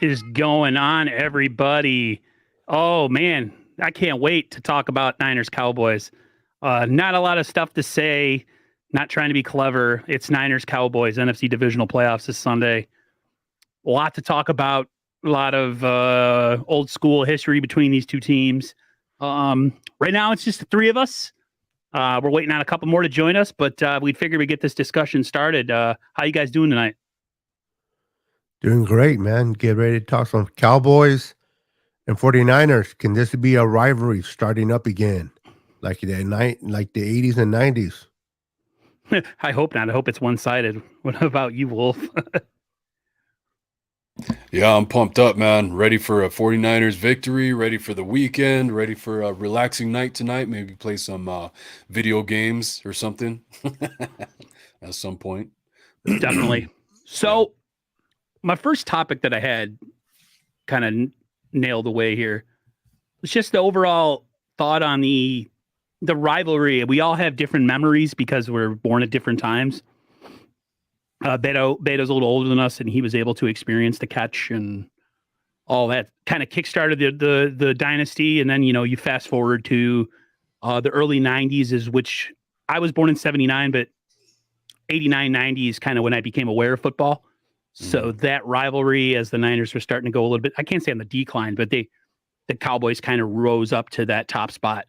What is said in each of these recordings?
is going on, everybody? Oh, man. I can't wait to talk about Niners Cowboys. Not a lot of stuff to say, not trying to be clever. It's Niners Cowboys, NFC Divisional Playoffs this Sunday. A lot to talk about, a lot of old school history between these two teams. Right now, it's just the three of us. We're waiting on a couple more to join us, but we figured we'd get this discussion started. How you guys doing tonight? Doing great, man. Get ready to talk some Cowboys and 49ers. Can this be a rivalry starting up again? Like the 80s and 90s? I hope not. I hope it's one-sided. What about you, Wolf? Yeah, I'm pumped up, man. Ready for a 49ers victory, ready for the weekend, ready for a relaxing night tonight. Maybe play some video games or something at some point. Definitely. So, my first topic that I had kind of nailed away here was just the overall thought on the rivalry. We all have different memories because we're born at different times. Beto's a little older than us, and he was able to experience the catch and all that. Kind of kickstarted the dynasty, and then you fast forward to the early '90s, is which I was born in '79, but '89, '90 is kind of when I became aware of football. So that rivalry, as the Niners were starting to go a little bit, I can't say on the decline, but the Cowboys kind of rose up to that top spot.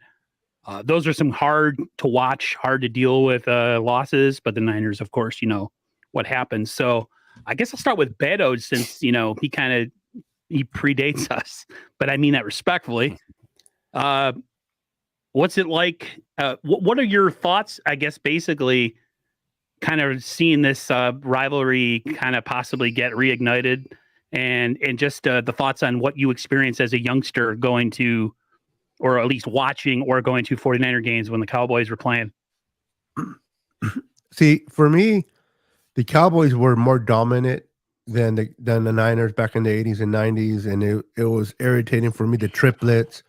Those are some hard to watch, hard to deal with losses, but the Niners, of course, what happens. So I guess I'll start with Beto, since he predates us, but I mean that respectfully. What's it like? What are your thoughts? I guess basically, kind of seeing this rivalry kind of possibly get reignited, and just the thoughts on what you experienced as a youngster going to, or at least watching or going to 49er games when the Cowboys were playing. See, for me, the Cowboys were more dominant than the Niners back in the 80s and 90s, and it was irritating for me. The triplets,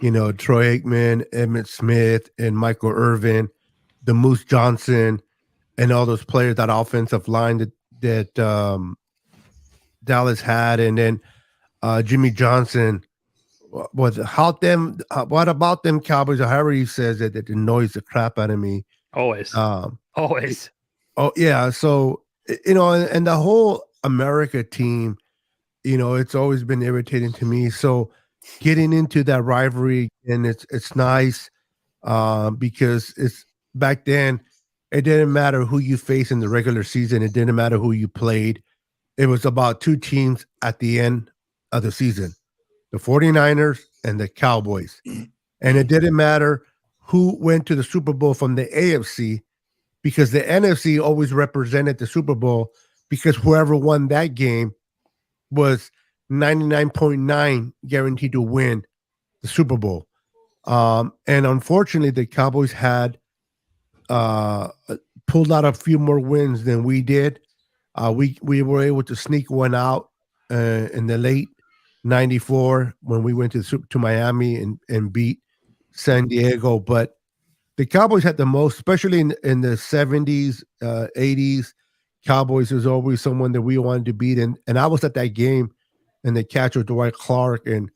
Troy Aikman, Emmitt Smith, and Michael Irvin, the Moose Johnson, and all those players, that offensive line that Dallas had, and then Jimmy Johnson. What about them Cowboys, or however he says it, that annoys the crap out of me. Always. Always. Oh, yeah. So, and the whole America team, it's always been irritating to me. So getting into that rivalry, and it's nice because it's back then, it didn't matter who you faced in the regular season. It didn't matter who you played. It was about two teams at the end of the season, the 49ers and the Cowboys. And it didn't matter who went to the Super Bowl from the AFC, because the NFC always represented the Super Bowl, because whoever won that game was 99.9 guaranteed to win the Super Bowl. And unfortunately, the Cowboys had pulled out a few more wins than we did. We were able to sneak one out in the late '94 when we went to Miami and beat San Diego. But the Cowboys had the most, especially in the 70s, 80s. Cowboys was always someone that we wanted to beat. And I was at that game, and the catch was Dwight Clark. And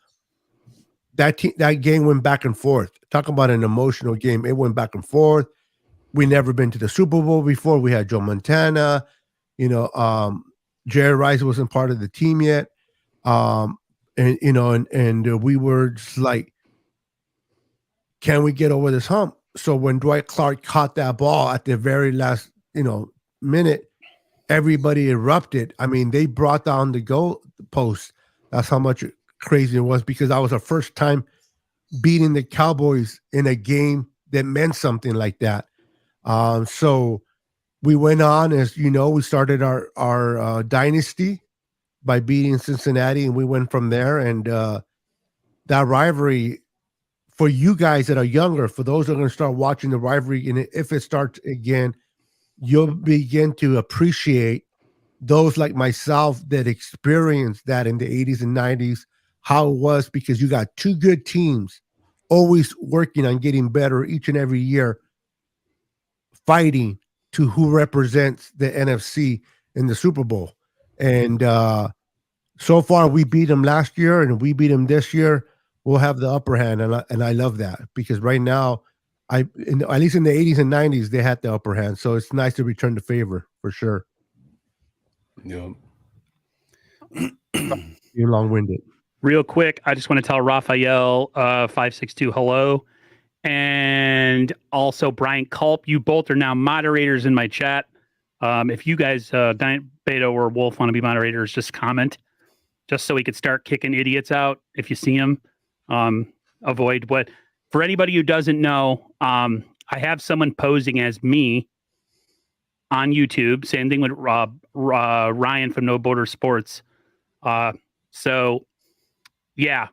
that game went back and forth. Talk about an emotional game. It went back and forth. We never been to the Super Bowl before. We had Joe Montana. Jerry Rice wasn't part of the team yet. And we were just like, can we get over this hump? So when Dwight Clark caught that ball at the very last, minute, everybody erupted. I mean, they brought down the goal post. That's how much crazy it was, because that was our first time beating the Cowboys in a game that meant something like that. So we went on, as we started our dynasty by beating Cincinnati, and we went from there. And that rivalry, for you guys that are younger, for those that are going to start watching the rivalry, and if it starts again, you'll begin to appreciate those like myself that experienced that in the 80s and 90s, how it was, because you got two good teams always working on getting better each and every year, fighting to who represents the NFC in the Super Bowl. And so far we beat them last year, and if we beat them this year, we'll have the upper hand, and I love that because right now, at least in the 80s and 90s, they had the upper hand, so it's nice to return the favor for sure. Yeah. You're long-winded. Real quick, I just want to tell Raphael 562 hello. And also Brian Culp, you both are now moderators in my chat. If you guys, Beto or Wolf, want to be moderators, just comment, just so we could start kicking idiots out if you see them. Avoid what. For anybody who doesn't know, I have someone posing as me on YouTube. Same thing with Ryan from No Border Sports. So, yeah.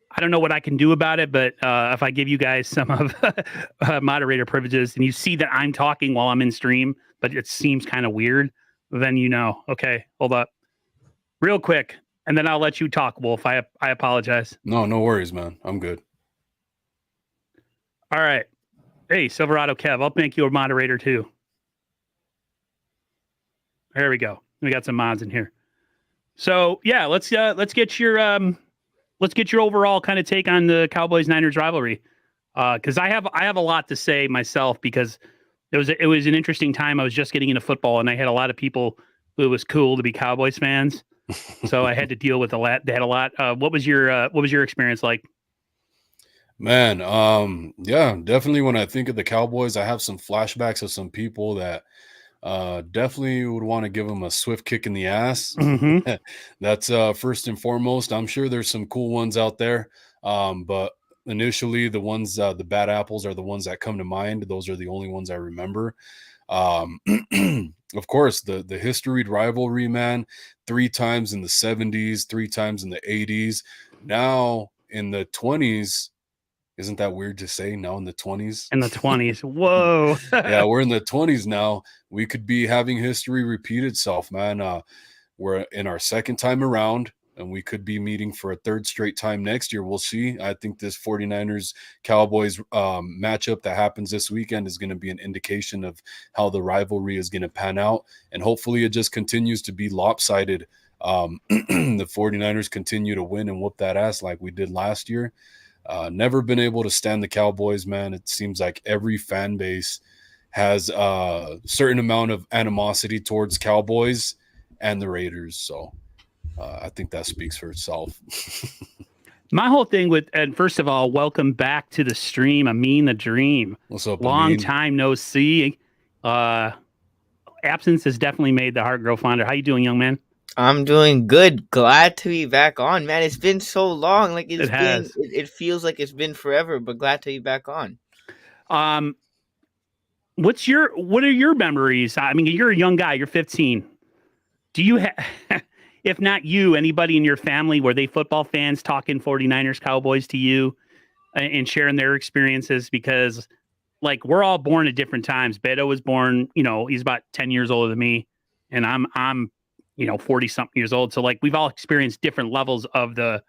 I don't know what I can do about it, but if I give you guys some of moderator privileges and you see that I'm talking while I'm in stream, but it seems kind of weird, then you know. Okay, hold up. Real quick, and then I'll let you talk, Wolf. I apologize. No worries, man. I'm good. All right. Hey, Silverado Kev, I'll make you a moderator too. There we go. We got some mods in here. So yeah, let's get your overall kind of take on the Cowboys-Niners rivalry, because I have a lot to say myself, because it was an interesting time. I was just getting into football, and I had a lot of people who it was cool to be Cowboys fans, so I had to deal with a lot. They had a lot. What was your experience like? Man, yeah, definitely. When I think of the Cowboys, I have some flashbacks of some people that definitely would want to give them a swift kick in the ass. Mm-hmm. That's first and foremost. I'm sure there's some cool ones out there, but initially the ones, the bad apples are the ones that come to mind. Those are the only ones I remember. Of course, the historied rivalry, man. 3 times in the 70s, 3 times in the 80s. Now in the 20s. Isn't that weird to say, now in the 20s? In the 20s. Whoa. Yeah, we're in the 20s now. We could be having history repeat itself, man. We're in our second time around, and we could be meeting for a third straight time next year. We'll see. I think this 49ers Cowboys matchup that happens this weekend is going to be an indication of how the rivalry is going to pan out. And hopefully it just continues to be lopsided. The 49ers continue to win and whoop that ass like we did last year. Never been able to stand the Cowboys, man. It seems like every fan base has a certain amount of animosity towards Cowboys and the Raiders. So I think that speaks for itself. My whole thing and first of all, welcome back to the stream, Amin the Dream. What's up, Long Amin? time no see. Absence has definitely made the heart grow fonder. How you doing, young man? I'm doing good. Glad to be back on, man. It's been so long. Like has. It feels like it's been forever, but glad to be back on. What are your memories? I mean, you're a young guy. You're 15. Do you have, if not you, anybody in your family, were they football fans talking 49ers Cowboys to you and sharing their experiences? Because like we're all born at different times. Beto was born, he's about 10 years older than me, and I'm 40 something years old. So like we've all experienced different levels of the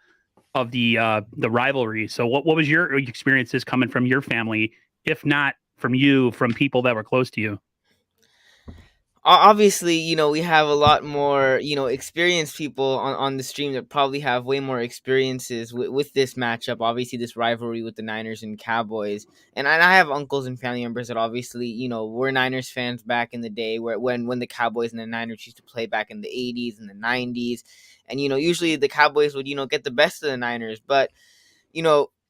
rivalry. So what was your experiences coming from your family, if not from people that were close to you? Obviously, we have a lot more, experienced people on the stream that probably have way more experiences with this matchup. Obviously, this rivalry with the Niners and Cowboys. And I have uncles and family members that obviously, were Niners fans back in the day when the Cowboys and the Niners used to play back in the 80s and the 90s. And, usually the Cowboys would, get the best of the Niners. But,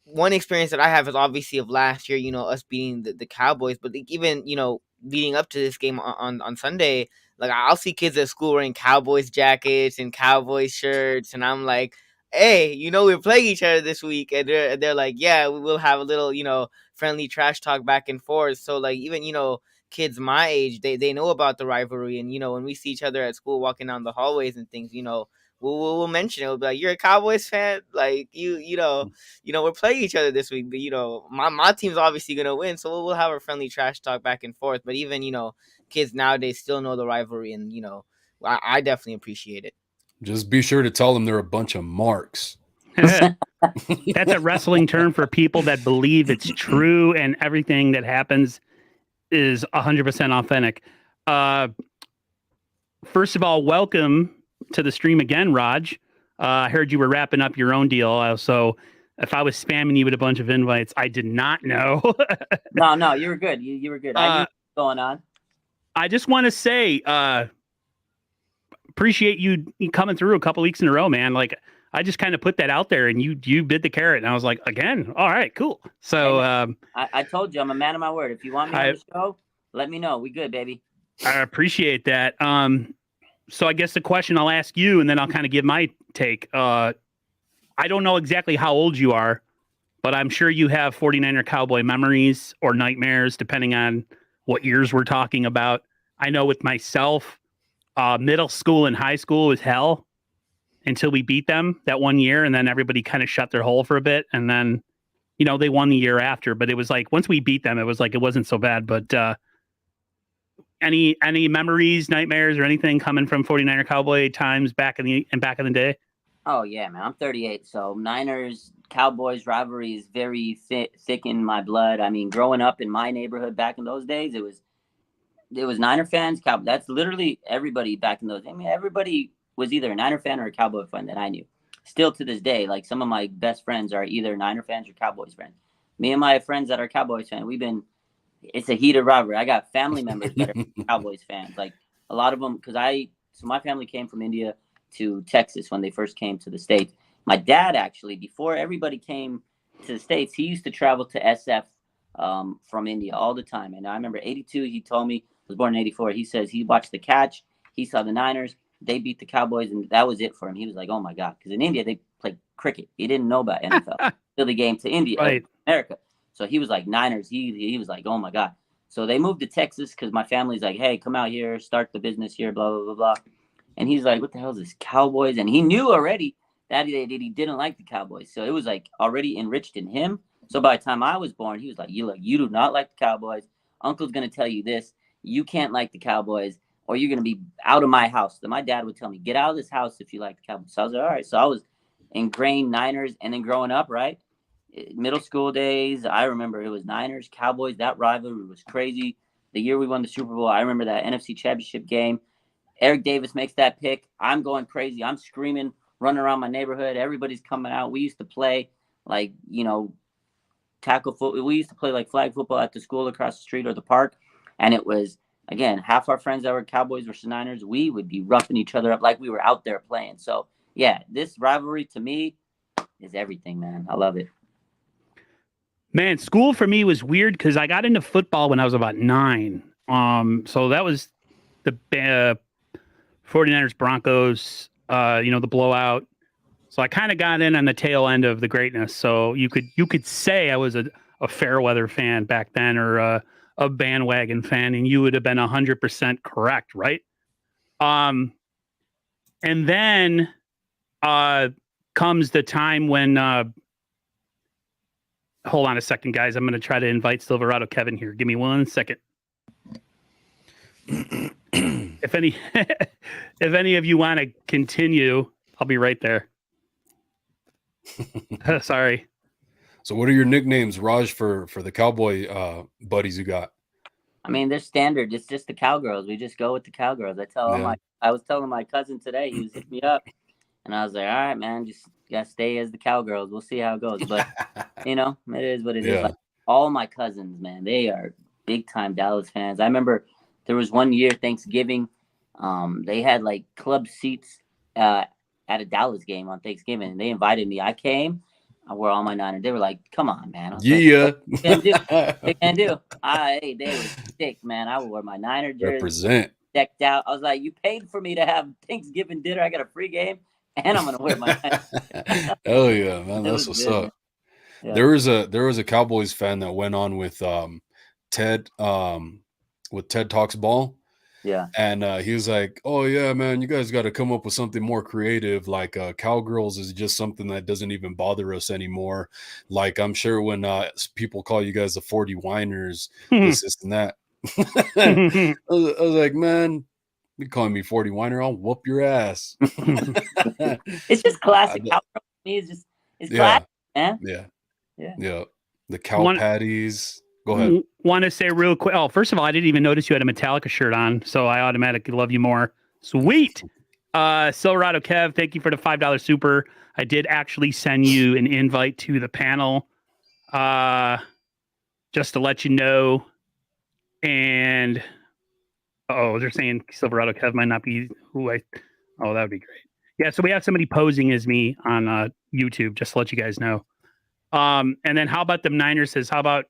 one experience that I have is obviously of last year, us beating the Cowboys. But even, leading up to this game on Sunday, like I'll see kids at school wearing Cowboys jackets and Cowboys shirts, and I'm like, hey, we're playing each other this week, and they're like, yeah, we will have a little, friendly trash talk back and forth. So like even kids my age, they know about the rivalry, and when we see each other at school walking down the hallways and things, we'll mention it. We'll be like, you're a Cowboys fan, like we're playing each other this week, but my team's obviously gonna win, so we'll have a friendly trash talk back and forth. But even kids nowadays still know the rivalry, and I definitely appreciate it. Just be sure to tell them they're a bunch of marks. That's a wrestling term for people that believe it's true and everything that happens is 100% authentic. First of all, welcome to the stream again, Raj. I heard you were wrapping up your own deal. So if I was spamming you with a bunch of invites, I did not know. No, you were good. You were good. I knew what was going on. I just want to say, appreciate you coming through a couple weeks in a row, man. Like, I just kind of put that out there, and you bit the carrot, and I was like, again, all right, cool. So I told you I'm a man of my word. If you want me on the show, let me know. We good, baby. I appreciate that. So I guess the question I'll ask you, and then I'll kind of give my take. I don't know exactly how old you are, but I'm sure you have 49er Cowboy memories or nightmares, depending on what years we're talking about. I know with myself, middle school and high school was hell until we beat them that one year, and then everybody kind of shut their hole for a bit, and then, you know, they won the year after. But it was like once we beat them, it was like it wasn't so bad. But any memories, nightmares, or anything coming from 49er Cowboy times back in the day? Oh yeah, man. I'm 38, so Niners Cowboys rivalry is very thick in my blood. I mean, growing up in my neighborhood back in those days, it was Niner fans. That's literally everybody back in those days. I mean, everybody was either a Niner fan or a Cowboy fan that I knew. Still to this day, like some of my best friends are either Niner fans or Cowboys fans. Me and my friends that are Cowboys fans, it's a heated rivalry. I got family members that are Cowboys fans. Like a lot of them, so my family came from India to Texas when they first came to the States. My dad actually, before everybody came to the States, he used to travel to SF from India all the time. And I remember 82, he told me, was born in 84. He says he watched the catch. He saw the Niners. They beat the Cowboys, and that was it for him. He was like, oh, my God. Because in India, they play cricket. He didn't know about NFL until they came to India, right. America. So he was like, Niners. He was like, oh, my God. So they moved to Texas because my family's like, hey, come out here, start the business here, blah, blah, blah, blah. And he's like, what the hell is this, Cowboys? And he knew already that he didn't like the Cowboys. So it was like already enriched in him. So by the time I was born, he was like, you do not like the Cowboys. Uncle's going to tell you this. You can't like the Cowboys, or you're going to be out of my house. Then my dad would tell me, get out of this house if you like the Cowboys. So I was like, all right. So I was ingrained Niners. And then growing up, right, middle school days, I remember it was Niners, Cowboys. That rivalry was crazy. The year we won the Super Bowl, I remember that NFC Championship game. Eric Davis makes that pick. I'm going crazy. I'm screaming, running around my neighborhood. Everybody's coming out. We used to play like, tackle football. We used to play like flag football at the school across the street or the park. And it was, again, half our friends that were Cowboys versus Niners, we would be roughing each other up like we were out there playing. So, yeah, this rivalry to me is everything, man. I love it. Man, school for me was weird because I got into football when I was about 9. So that was the 49ers Broncos, the blowout. So I kind of got in on the tail end of the greatness. So you could say I was a fair weather fan back then, or a bandwagon fan, and you would have been 100% correct, right? And then comes the time when hold on a second, guys. I'm going to try to invite Silverado Kevin here. Give me 1 second. If any of you want to continue, I'll be right there. Sorry. So what are your nicknames, Raj, for the Cowboy buddies you got? I mean, they're standard. It's just the Cowgirls. We just go with the Cowgirls. I was telling my cousin today, he was hitting me up, and I was like, all right, man, just gotta stay as the Cowgirls. We'll see how it goes. But it is what it is. Like, all my cousins, man, they are big time Dallas fans. I remember there was one year Thanksgiving, they had like club seats at a Dallas game on Thanksgiving, and they invited me. I came. I wore all my Niners. They were like, "Come on, man!" Yeah, like, they can do. They were sick, man. I wore my Niner jersey, represent, decked out. I was like, "You paid for me to have Thanksgiving dinner. I got a free game, and I'm gonna wear my Niners." Hell yeah, man! That's what's up. Yeah. There was a Cowboys fan that went on with Ted Talks Ball. Yeah. And he was like, oh, yeah, man, you guys got to come up with something more creative. Like Cowgirls is just something that doesn't even bother us anymore. Like, I'm sure when people call you guys the 40 whiners, this and that. I was like, man, you calling me 40 whiner, I'll whoop your ass. It's just classic. Cowgirl to me is it's classic, man. Yeah. The cow patties. Go ahead. Want to say real quick. Oh, first of all, I didn't even notice you had a Metallica shirt on, so I automatically love you more. Sweet. Silverado Kev, thank you for the $5 super. I did actually send you an invite to the panel, just to let you know. And they're saying Silverado Kev might not be who I. Oh, that would be great. Yeah, so we have somebody posing as me on YouTube, just to let you guys know. And then how about the Niners says, how about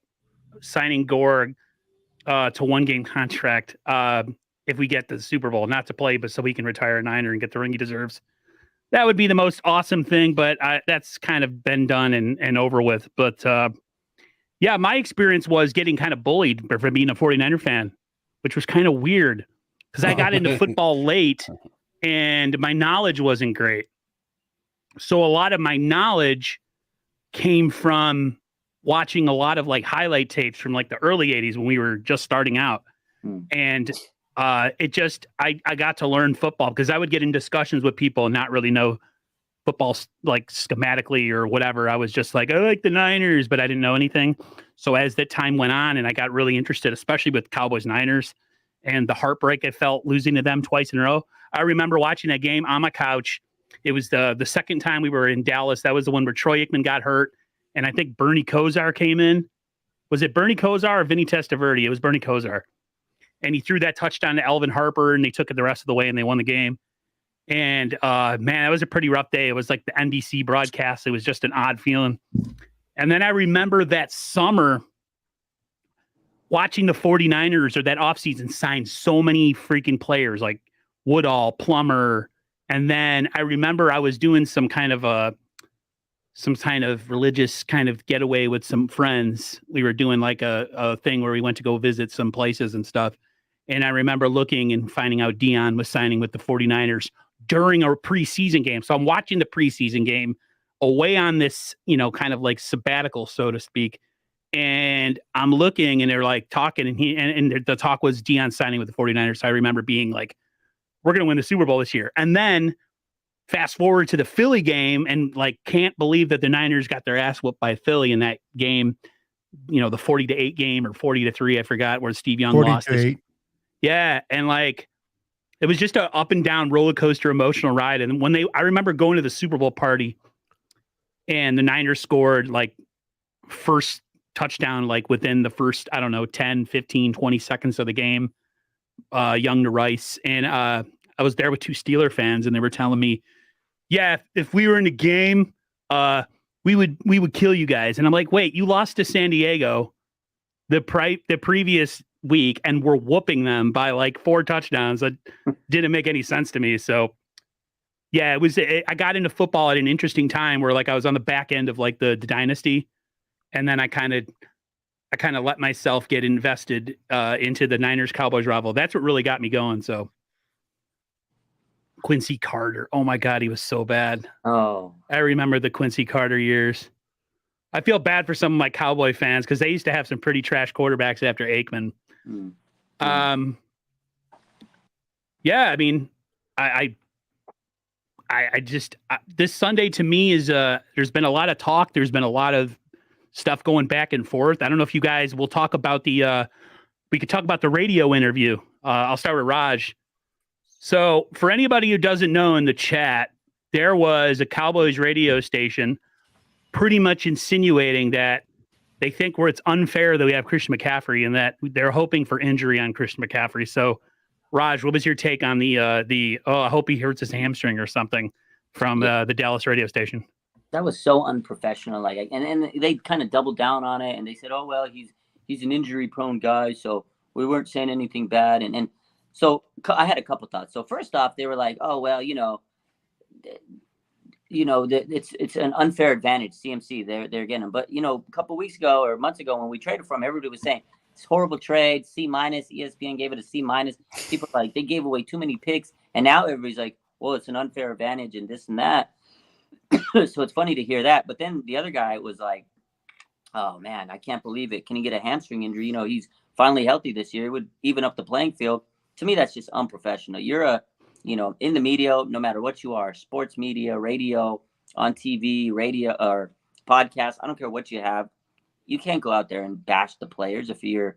signing Gore to 1-game contract if we get the Super Bowl, not to play, but so he can retire a Niner and get the ring he deserves. That would be the most awesome thing, but that's kind of been done and over with. But yeah, my experience was getting kind of bullied for being a 49er fan, which was kind of weird because I got into football late and my knowledge wasn't great. So a lot of my knowledge came from watching a lot of like highlight tapes from like the early 80s when we were just starting out. And it just, I got to learn football because I would get in discussions with people and not really know football like schematically or whatever. I was just like, I like the Niners, but I didn't know anything. So as that time went on and I got really interested, especially with Cowboys Niners and the heartbreak I felt losing to them twice in a row. I remember watching that game on my couch. It was the second time we were in Dallas. That was the one where Troy Aikman got hurt. And I think Bernie Kosar came in. Was it Bernie Kosar or Vinny Testaverde? It was Bernie Kosar. And he threw that touchdown to Elvin Harper, and they took it the rest of the way, and they won the game. And, man, it was a pretty rough day. It was like the NBC broadcast. It was just an odd feeling. And then I remember that summer watching the 49ers or that offseason sign so many freaking players like Woodall, Plummer. And then I remember I was doing some kind of religious kind of getaway with some friends. We were doing like a thing where we went to go visit some places and stuff. And I remember looking and finding out Dion was signing with the 49ers during a preseason game. So I'm watching the preseason game away on this, kind of like sabbatical, so to speak. And I'm looking and they're like talking and the talk was Dion signing with the 49ers. So I remember being like, we're going to win the Super Bowl this year. And then fast forward to the Philly game and like, can't believe that the Niners got their ass whooped by Philly in that game, the 40-8 game or 40-3. I forgot where Steve Young lost this. Yeah. And like, it was just an up and down roller coaster emotional ride. And I remember going to the Super Bowl party and the Niners scored like first touchdown, like within the first, 10, 15, 20 seconds of the game, Young to Rice. And I was there with two Steeler fans and they were telling me, yeah, if we were in the game, we would kill you guys. And I'm like, wait, you lost to San Diego the previous week and we're whooping them by like 4 touchdowns. That didn't make any sense to me. So yeah, I got into football at an interesting time where like I was on the back end of like the dynasty. And then I kind of let myself get invested into the Niners Cowboys rival. That's what really got me going. So Quincy Carter. Oh my God, he was so bad. Oh, I remember the Quincy Carter years. I feel bad for some of my Cowboy fans because they used to have some pretty trash quarterbacks after Aikman. Yeah, I mean, I just this Sunday to me is there's been a lot of talk. There's been a lot of stuff going back and forth. I don't know if you guys will talk about we could talk about the radio interview. I'll start with Raj. So for anybody who doesn't know in the chat, there was a Cowboys radio station pretty much insinuating that they think it's unfair that we have Christian McCaffrey and that they're hoping for injury on Christian McCaffrey. So Raj, what was your take on I hope he hurts his hamstring or something from the Dallas radio station? That was so unprofessional. Like, and they kind of doubled down on it and they said, oh, well, he's an injury prone guy. So we weren't saying anything bad. And so I had a couple thoughts. So first off, they were like, oh, well, it's an unfair advantage. CMC, they're getting them. But, a couple weeks ago or months ago when we traded from, everybody was saying it's horrible trade, C-. ESPN gave it a C-. People like they gave away too many picks. And now everybody's like, well, it's an unfair advantage and this and that. So it's funny to hear that. But then the other guy was like, oh, man, I can't believe it. Can he get a hamstring injury? He's finally healthy this year. It would even up the playing field. To me, that's just unprofessional. You're in the media, no matter what you are, sports media, radio, on TV, radio or podcast. I don't care what you have. You can't go out there and bash the players if you're,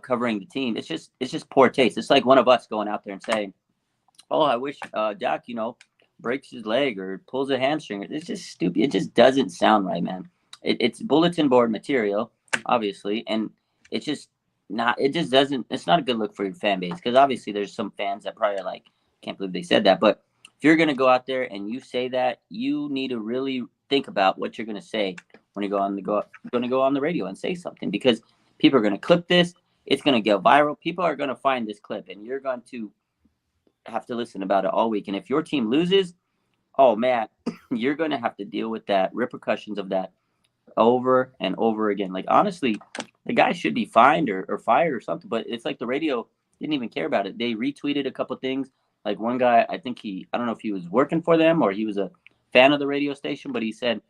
covering the team. It's just poor taste. It's like one of us going out there and saying, oh, I wish Dak, breaks his leg or pulls a hamstring. It's just stupid. It just doesn't sound right, man. It's bulletin board material, obviously, and it's just not. It just doesn't. It's not a good look for your fan base because obviously there's some fans that probably are like, can't believe they said that. But if you're gonna go out there and you say that, you need to really think about what you're gonna say when you go on the radio and say something, because people are gonna clip this. It's gonna get viral. People are gonna find this clip, and you're going to have to listen about it all week. And if your team loses, oh man, you're going to have to deal with that repercussions of that over and over again. Like, honestly, the guy should be fined or fired or something, but it's like the radio didn't even care about it. They retweeted a couple things. Like one guy, I don't know if he was working for them or he was a fan of the radio station, but he said,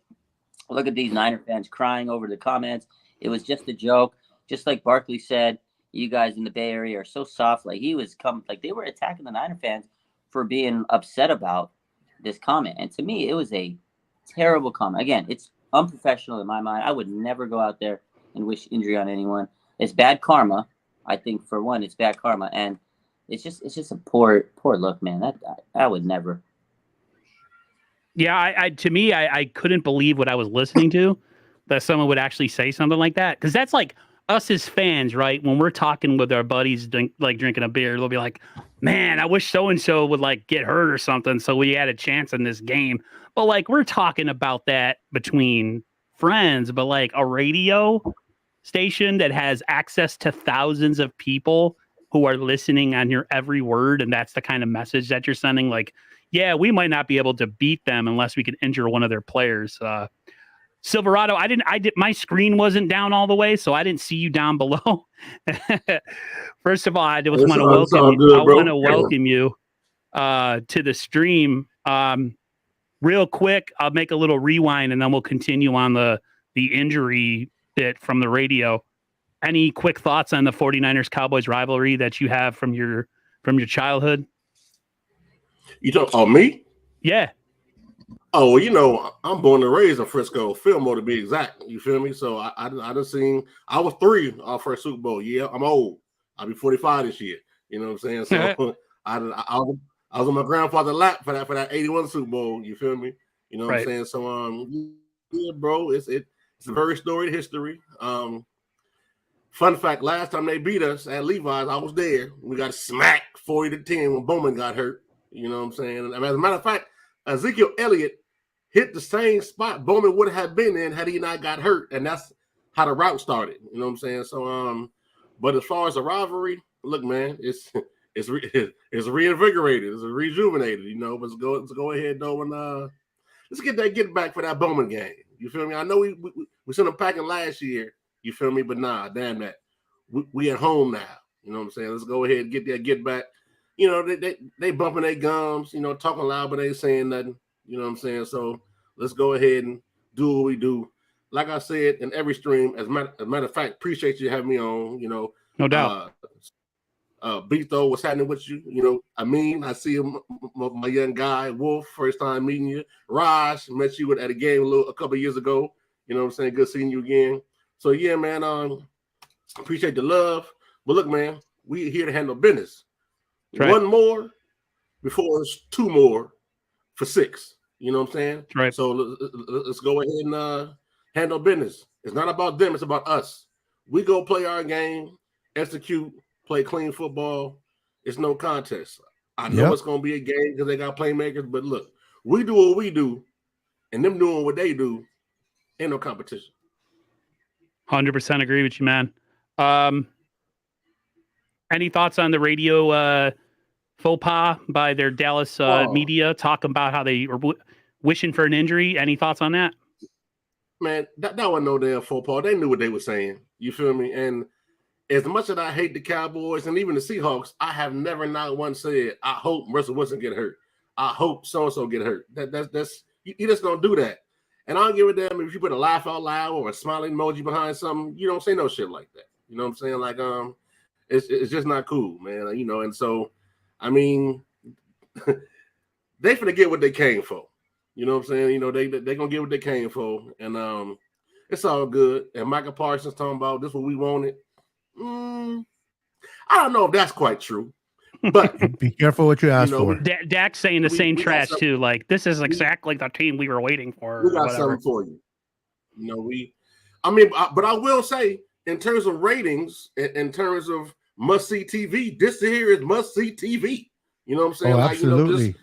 look at these Niner fans crying over the comments. It was just a joke. Just like Barkley said, you guys in the Bay Area are so soft. Like they were attacking the Niner fans for being upset about this comment. And to me, it was a terrible comment. Again, it's unprofessional in my mind. I would never go out there and wish injury on anyone. It's bad karma. I think for one, it's bad karma. And it's just a poor look, man. I would never. Yeah, I couldn't believe what I was listening to, that someone would actually say something like that. Because that's like us as fans, right? When we're talking with our buddies, drinking a beer, they'll be like, man, I wish so-and-so would like get hurt or something so we had a chance in this game. But like, we're talking about that between friends, but like a radio station that has access to thousands of people who are listening on your every word, and that's the kind of message that you're sending. Like, yeah, we might not be able to beat them unless we can injure one of their players. Silverado, my screen wasn't down all the way, so I didn't see you down below. First of all, I just want to welcome you to the stream. Real quick, I'll make a little rewind and then we'll continue on the injury bit from the radio. Any quick thoughts on the 49ers Cowboys rivalry that you have from your childhood? You talking about me? Yeah. Oh, well, I'm born and raised in Frisco, Fillmore to be exact. You feel me? So I done seen. I was 3 our first Super Bowl. Yeah, I'm old. I'll be 45 this year. You know what I'm saying? So I was on my grandfather's lap for that 81 Super Bowl. You feel me? You know what I'm saying? So yeah, bro, it's a very storied history. Fun fact: last time they beat us at Levi's, I was there. We got smacked 40-10 when Bowman got hurt. You know what I'm saying? And as a matter of fact, Ezekiel Elliott hit the same spot Bowman would have been in had he not got hurt, and that's how the route started. You know what I'm saying? So, but as far as the rivalry, look, man, it's reinvigorated, it's rejuvenated. But let's go ahead though and let's get back for that Bowman game. You feel me? I know we sent them packing last year. You feel me? But nah, damn that, we at home now. You know what I'm saying? Let's go ahead and get back. They bumping their gums, talking loud, but they ain't saying nothing. You know what I'm saying? So let's go ahead and do what we do. Like I said in every stream, as a matter of fact, appreciate you having me on. No doubt. Beto, what's happening with you? I see him, my young guy, Wolf, first time meeting you. Raj, met you at a game a couple of years ago. You know what I'm saying? Good seeing you again. So yeah, man, appreciate the love. But look, man, we here to handle business. Right. One more before it's 2 more for 6. You know what I'm saying? Right. So let's go ahead and handle business. It's not about them. It's about us. We go play our game, execute, play clean football. It's no contest. I know it's going to be a game because they got playmakers, but look, we do what we do, and them doing what they do, ain't no competition. 100% agree with you, man. Any thoughts on the radio faux pas by their Dallas media talking about how they were wishing for an injury? Any thoughts on that? Man, that wasn't no damn faux pas. They knew what they were saying. You feel me? And as much as I hate the Cowboys and even the Seahawks, I have never not once said, I hope Russell Wilson get hurt. I hope so-and-so get hurt. That's you just don't do that. And I don't give a damn if you put a laugh out loud or a smiling emoji behind something. You don't say no shit like that. You know what I'm saying? Like, it's just not cool, man. And so, I mean, they finna get what they came for. You know what I'm saying? They gonna get what they came for, and it's all good. And Michael Parsons talking about this what we wanted. I don't know if that's quite true, But Be careful what you ask know, for. Dak's saying the We- same we got trash some- too. Like, this is exactly the team we were waiting for. we Or got whatever. something for you. You know, but I will say, in terms of ratings, in terms of must-see TV, this here is must-see TV. You know what I'm saying? Oh, Like, you know, absolutely. just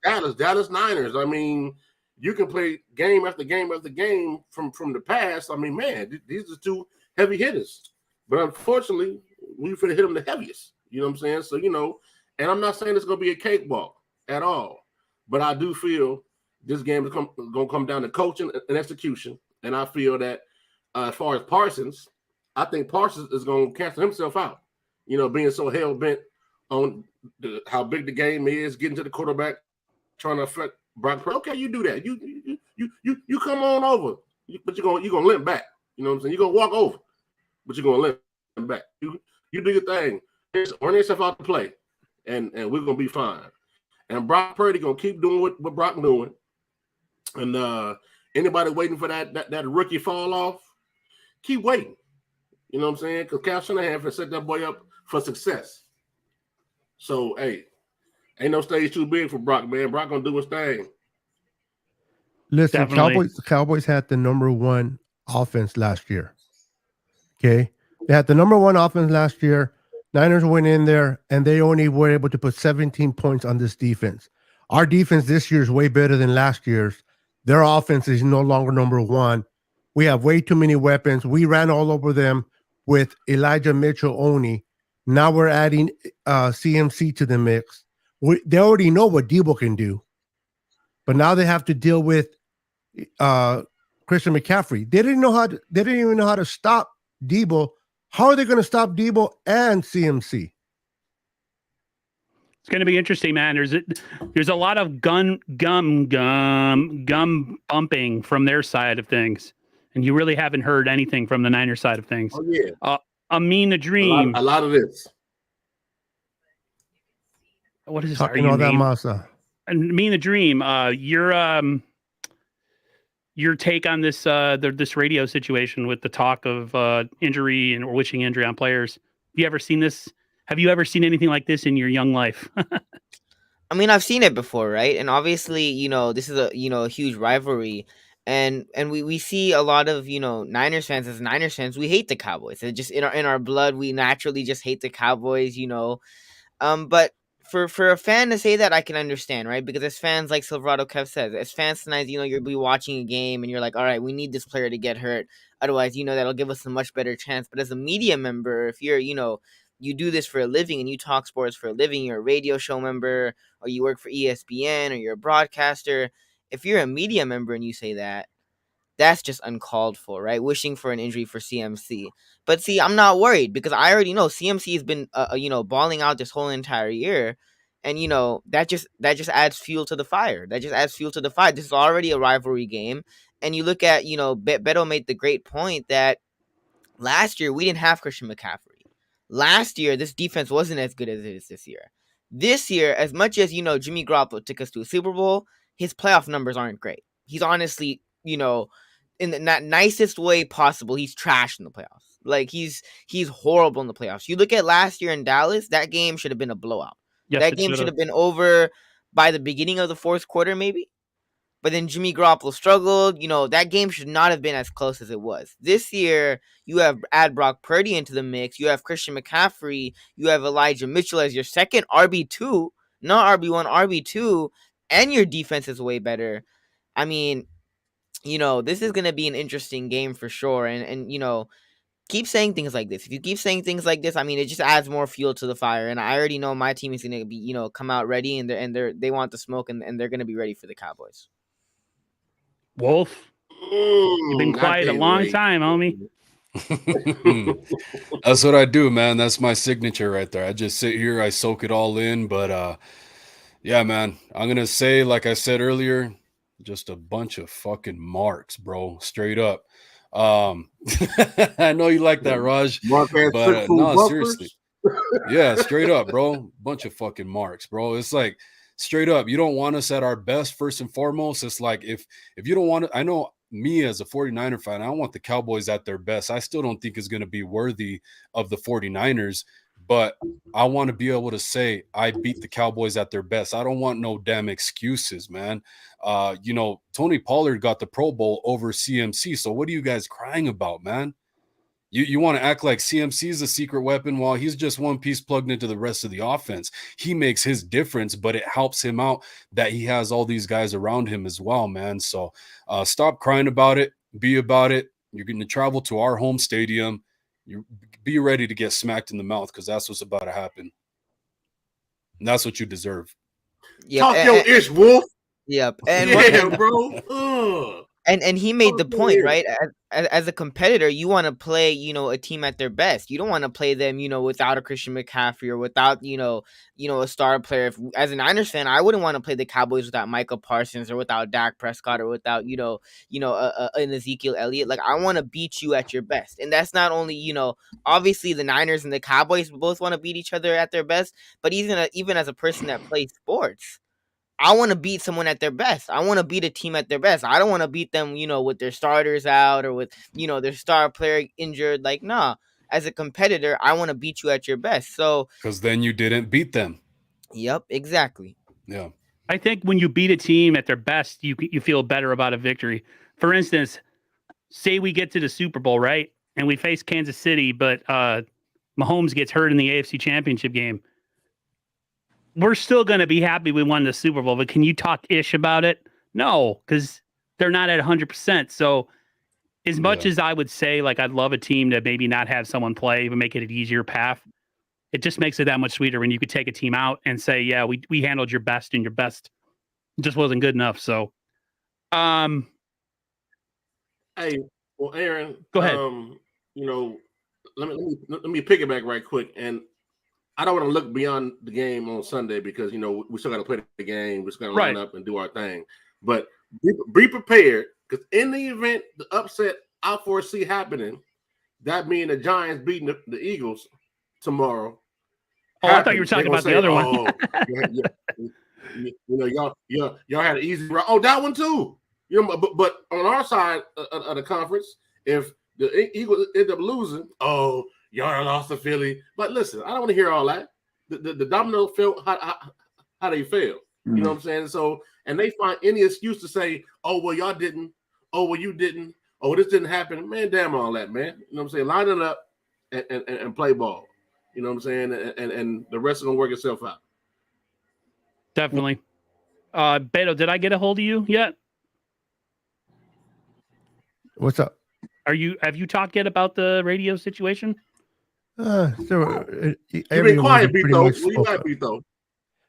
Niners, Dallas Niners. I mean, you can play game after game after game from the past. I mean, man, these are two heavy hitters. But unfortunately, we finna hit them the heaviest. You know what I'm saying? So, you know, and I'm not saying it's going to be a cakewalk at all. But I do feel this game is going to come down to coaching and execution. And I feel that as far as Parsons, I think Parsons is going to cancel himself out. You know, being so hell-bent on how big the game is, getting to the quarterback, trying to affect Brock Purdy. Okay, you do that. You come on over, but you're gonna limp back. You know what I'm saying? You're gonna walk over, but you're gonna limp back. You do your thing. Run yourself out to play, and we're gonna be fine. And Brock Purdy gonna keep doing what Brock doing. And anybody waiting for that rookie fall off, keep waiting. You know what I'm saying? Because Cal Shanahan has set that boy up for success. So, hey, ain't no stage too big for Brock, man. Brock gonna do his thing. Listen, Definitely. the Cowboys had the number one offense last year. Okay. They had the number one offense last year. Niners went in there and they only were able to put 17 points on this defense. Our defense this year is way better than last year's. Their offense is no longer number one. We have way too many weapons. We ran all over them with Elijah Mitchell only. Now we're adding CMC to the mix. They already know what Debo can do, but now they have to deal with Christian McCaffrey. They didn't even know how to stop Debo. How are they going to stop Debo and CMC? It's going to be interesting, man. There's a lot of gum bumping from their side of things, and you really haven't heard anything from the Niners side of things. Oh yeah, Amin the Dream. a lot of this. What is this? Talking all that name? masa. Amin the Dream. Your take on this this radio situation with the talk of injury or wishing injury on players. Have you ever seen this? Have you ever seen anything like this in your young life? I mean, I've seen it before, right? And obviously, you know, this is a huge rivalry. And we see a lot of, you know, Niners fans. As Niners fans, we hate the Cowboys. It's just in our blood, we naturally just hate the Cowboys, you know. But for a fan to say that, I can understand, right? Because as fans, like Silverado Kev says, as fans tonight, you know, you'll be watching a game and you're like, all right, we need this player to get hurt. Otherwise, you know, that'll give us a much better chance. But as a media member, if you're, you know, you do this for a living and you talk sports for a living, you're a radio show member or you work for ESPN or you're a broadcaster. If you're a media member and you say that, that's just uncalled for, right? Wishing for an injury for CMC. But see, I'm not worried because I already know CMC has been, you know, balling out this whole entire year. And, you know, that just adds fuel to the fire. That just adds fuel to the fire. This is already a rivalry game. And you look at, you know, Beto made the great point that last year we didn't have Christian McCaffrey. Last year, this defense wasn't as good as it is this year. This year, as much as, you know, Jimmy Garoppolo took us to a Super Bowl, his playoff numbers aren't great. He's honestly, you know, in the nicest way possible, he's trash in the playoffs. Like, he's horrible in the playoffs. You look at last year in Dallas, that game should have been a blowout. Yes, That it game should should have. have been over by the beginning of the fourth quarter, maybe. But then Jimmy Garoppolo struggled. You know, that game should not have been as close as it was. This year, you add Brock Purdy into the mix. You have Christian McCaffrey. You have Elijah Mitchell as your second RB2, not RB1, RB2, and your defense is way better. I mean, you know, this is going to be an interesting game for sure. And, you know, keep saying things like this. If you keep saying things like this, I mean, it just adds more fuel to the fire. And I already know my team is going to be, you know, come out ready and they want the smoke and they're going to be ready for the Cowboys. Wolf, you've been quiet a long time, homie. That's what I do, man. That's my signature right there. I just sit here, I soak it all in. But yeah, man, I'm gonna say, like I said earlier, just a bunch of fucking marks, bro. Straight up. I know you like that, Raj, but no, seriously. Yeah, straight up, bro. Bunch of fucking marks, bro. It's like straight up, you don't want us at our best first and foremost. It's like if you don't want to, I know me as a 49er fan, I want the Cowboys at their best. I still don't think it's going to be worthy of the 49ers, but I want to be able to say I beat the Cowboys at their best. I don't want no damn excuses, man. You know, Tony Pollard got the Pro Bowl over CMC. So what are you guys crying about, man? You want to act like CMC is a secret weapon while he's just one piece plugged into the rest of the offense. He makes his difference, but it helps him out that he has all these guys around him as well, man. So stop crying about it. Be about it. You're going to travel to our home stadium. You be ready to get smacked in the mouth because that's what's about to happen. And that's what you deserve. Yep. Talk your ish, Wolf. Yep. And Yeah, bro. Ugh. And he made the point, Yeah. right? As a competitor, you want to play, you know, a team at their best. You don't want to play them, you know, without a Christian McCaffrey or without, you know, a star player. If, as a Niners fan, I wouldn't want to play the Cowboys without Micah Parsons or without Dak Prescott or without, an Ezekiel Elliott. Like, I want to beat you at your best. And that's not only, you know, obviously the Niners and the Cowboys both want to beat each other at their best, but even as a person that plays sports, I want to beat someone at their best. I want to beat a team at their best. I don't want to beat them, you know, with their starters out or with, you know, their star player injured. Like, nah, as a competitor, I want to beat you at your best. So, Because then you didn't beat them. yep, exactly. Yeah. I think when you beat a team at their best, you feel better about a victory. For instance, say we get to the Super Bowl, right? And we face Kansas City, but Mahomes gets hurt in the AFC Championship game. We're still going to be happy we won the Super Bowl, but can you talk ish about it? No, because they're not at 100%. So as much as I would say, like, I'd love a team to maybe not have someone play, but make it an easier path, it just makes it that much sweeter when you could take a team out and say, yeah, we handled your best and your best just wasn't good enough. So, Hey, well, Aaron, Go ahead. You know, let me pick it back right quick, and I don't want to look beyond the game on Sunday because, you know, we still got to play the game. We're still going to line up and do our thing. But be prepared, because in the event the upset I foresee happening, that meaning the Giants beating the Eagles tomorrow. Oh, I thought you were talking about the other one. You know, y'all had an easy run. Oh, that one too. You know, but on our side of the conference, if the Eagles end up losing, oh, y'all lost to Philly. But listen, I don't want to hear all that. The domino felt how they fail. You know what I'm saying? So, and they find any excuse to say, oh, well, y'all didn't. Oh, well, you didn't. Oh, this didn't happen. Man, damn all that, man. You know what I'm saying? Line it up and play ball. You know what I'm saying? And the rest is going to work itself out. Definitely. Beto, did I get a hold of you yet? What's up? Have you talked yet about the radio situation? So You've been quiet, Beto. What you got, Beto?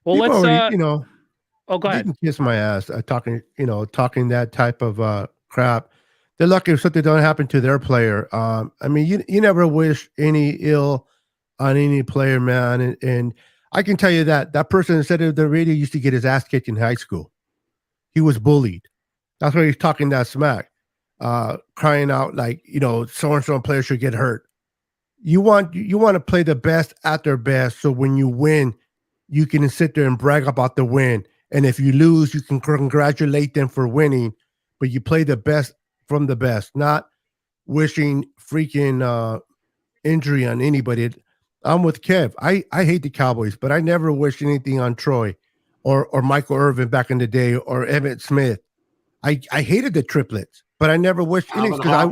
Well, People let's already, you know. Oh, go They ahead. can kiss my ass. Talking that type of crap. They're lucky if something don't happen to their player. I mean, you never wish any ill on any player, man. And I can tell you that person that said the radio used to get his ass kicked in high school. He was bullied. That's why he's talking that smack, crying out like, you know, so and so player should get hurt. You want to play the best at their best, so when you win, you can sit there and brag about the win. And if you lose, you can congratulate them for winning. But you play the best from the best, not wishing freaking injury on anybody. I'm with Kev. I hate the Cowboys, but I never wished anything on Troy or Michael Irvin back in the day or Emmitt Smith. I hated the triplets, but I never wished anything because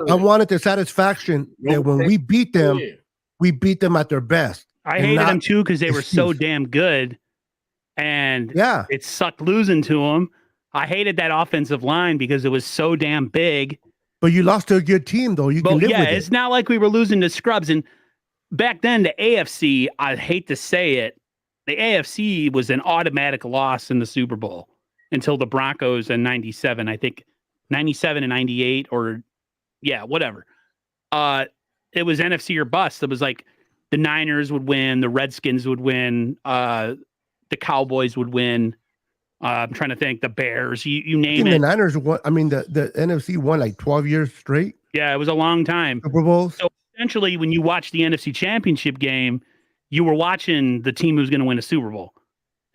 I wanted the satisfaction that when we beat them, we beat them at their best. I hated them too because they were so damn good, and it sucked losing to them. I hated that offensive line because it was so damn big. But you lost to a good team, though. You can live with it. It's not like we were losing to scrubs. And back then, the AFC, I hate to say it, the AFC was an automatic loss in the Super Bowl until the Broncos in 97. I think 97 and 98 or, whatever. It was NFC or bust. It was like the Niners would win, the Redskins would win, the Cowboys would win. I'm trying to think, the Bears, you name it. The Niners won. I mean, the NFC won like 12 years straight. Yeah, it was a long time. Super Bowls. So essentially, when you watch the NFC Championship game, you were watching the team who's going to win a Super Bowl.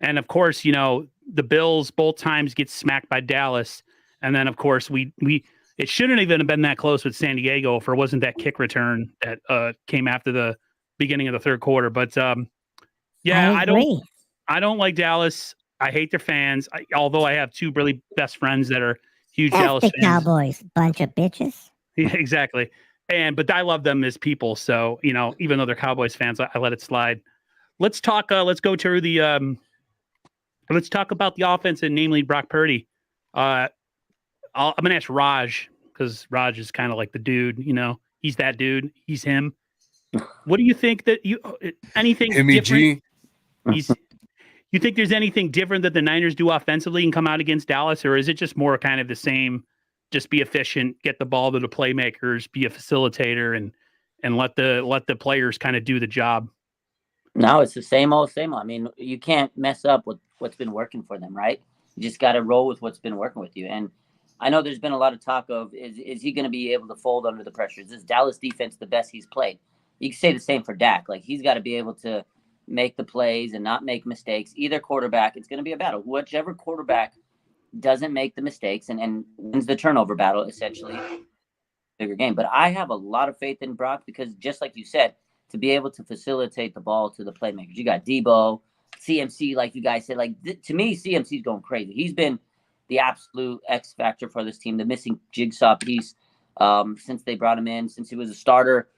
And of course, you know, the Bills both times get smacked by Dallas. And then, of course, it shouldn't even have been that close with San Diego if it wasn't that kick return that came after the beginning of the third quarter. But I agree. I don't like Dallas. I hate their fans. Although I have two really best friends that are huge F Dallas the fans. Cowboys, bunch of bitches. Yeah, exactly. But I love them as people. So, even though they're Cowboys fans, I let it slide. Let's talk. Let's go to the. Let's talk about the offense, and namely Brock Purdy. I'm going to ask Raj, because Raj is kind of like the dude. He's that dude. He's him. What do you think that anything Himmy different? G. You think there's anything different that the Niners do offensively and come out against Dallas, or is it just more kind of the same? Just be efficient, get the ball to the playmakers, be a facilitator, and let the players kind of do the job. No, it's the same old, same old. I mean, you can't mess up with what's been working for them, right? You just got to roll with what's been working with you. And I know there's been a lot of talk of, is he going to be able to fold under the pressure? Is this Dallas defense the best he's played? You can say the same for Dak. Like, he's got to be able to make the plays and not make mistakes. Either quarterback, it's going to be a battle. Whichever quarterback doesn't make the mistakes and wins the turnover battle, essentially, bigger game. But I have a lot of faith in Brock because, just like you said, to be able to facilitate the ball to the playmakers. You got Debo, CMC, like you guys said. Like, to me, CMC's going crazy. He's been the absolute X factor for this team, the missing jigsaw piece since they brought him in, since he was a starter.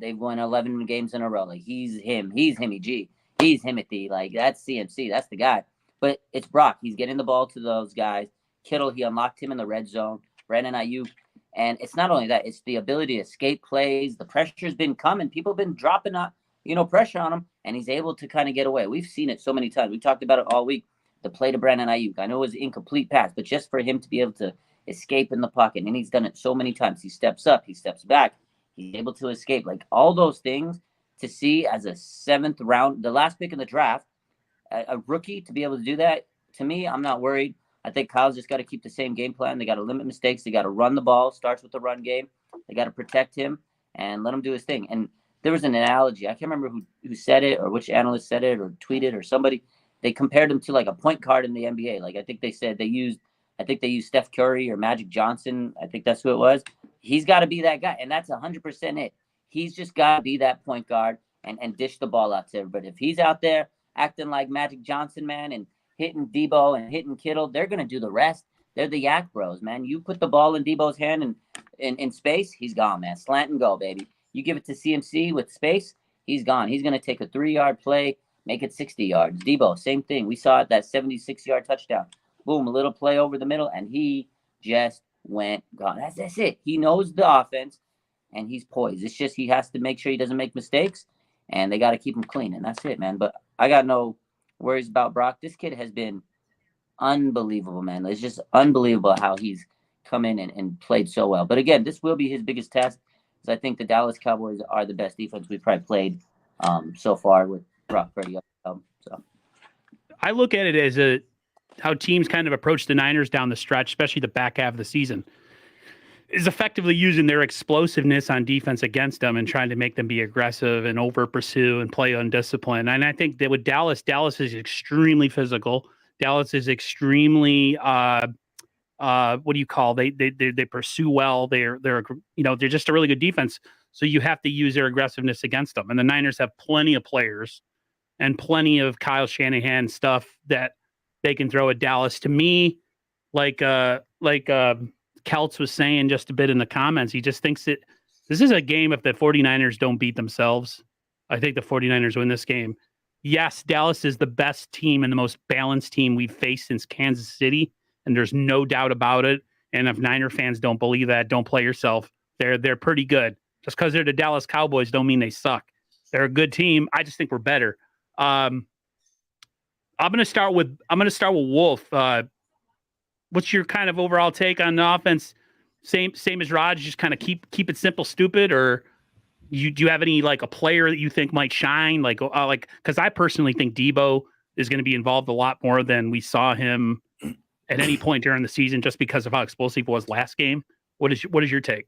They've won 11 games in a row. Like, he's him. He's Himmy G. He's Himothy. Like, that's CMC. That's the guy. But it's Brock. He's getting the ball to those guys. Kittle, he unlocked him in the red zone. Brandon Ayuk. And it's not only that, it's the ability to escape plays. The pressure's been coming. People have been dropping pressure on him, and he's able to kind of get away. We've seen it so many times. We talked about it all week. The play to Brandon Ayuk. I know it was an incomplete pass, but just for him to be able to escape in the pocket, and he's done it so many times. He steps up, he steps back, he's able to escape. Like, all those things to see as a seventh round, the last pick in the draft, a rookie to be able to do that, to me, I'm not worried. I think Kyle's just got to keep the same game plan. They got to limit mistakes. They got to run the ball. Starts with the run game. They got to protect him and let him do his thing. And there was an analogy. I can't remember who said it or which analyst said it or tweeted or somebody. They compared him to like a point guard in the NBA. Like, I think they said they used Steph Curry or Magic Johnson. I think that's who it was. He's got to be that guy. And that's 100% it. He's just got to be that point guard and dish the ball out to everybody. If he's out there acting like Magic Johnson, man, and hitting Debo and hitting Kittle, they're going to do the rest. They're the Yak Bros, man. You put the ball in Debo's hand and in space, he's gone, man. Slant and go, baby. You give it to CMC with space, he's gone. He's going to take a 3-yard play, make it 60 yards. Debo, same thing. We saw it, that 76-yard touchdown. Boom, a little play over the middle, and he just went gone. That's it. He knows the offense, and he's poised. It's just he has to make sure he doesn't make mistakes, and they got to keep him clean, and that's it, man. But I got no worries about Brock. This kid has been unbelievable, man. It's just unbelievable how he's come in and played so well. But again, this will be his biggest test, because I think the Dallas Cowboys are the best defense we've probably played so far with Brock Purdy. So I look at it as how teams kind of approach the Niners down the stretch, especially the back half of the season, is effectively using their explosiveness on defense against them and trying to make them be aggressive and over pursue and play undisciplined. And I think that with Dallas is extremely physical. Dallas is extremely what do you call? They pursue well. They're just a really good defense. So you have to use their aggressiveness against them. And the Niners have plenty of players and plenty of Kyle Shanahan stuff that they can throw at Dallas. To me, like Kelts was saying just a bit in the comments, he just thinks that this is a game if the 49ers don't beat themselves. I think the 49ers win this game. Yes, Dallas is the best team and the most balanced team we've faced since Kansas City, and there's no doubt about it. And if Niner fans don't believe that, don't play yourself. They're pretty good. Just because they're the Dallas Cowboys don't mean they suck. They're a good team. I just think we're better. I'm gonna start with Wolf. What's your kind of overall take on the offense? Same as Raj, just kind of keep it simple, stupid, or do you have any like a player that you think might shine? Like because I personally think Debo is going to be involved a lot more than we saw him at any point during the season, just because of how explosive he was last game. What is your take?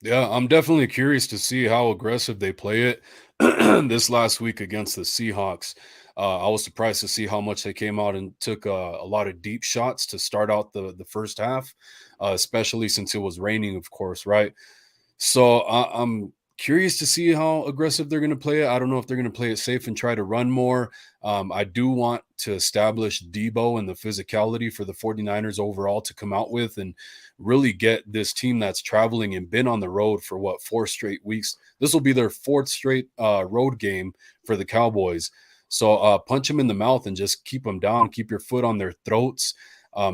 Yeah, I'm definitely curious to see how aggressive they play it this last week against the Seahawks. I was surprised to see how much they came out and took a lot of deep shots to start out the first half, especially since it was raining, of course, right? So I'm Curious to see how aggressive they're going to play it. I don't know if they're going to play it safe and try to run more. I do want to establish Debo and the physicality for the 49ers overall to come out with and really get this team that's traveling and been on the road for 4 straight weeks. This will be their 4th straight road game for the Cowboys. So punch them in the mouth and just keep them down. Keep your foot on their throats.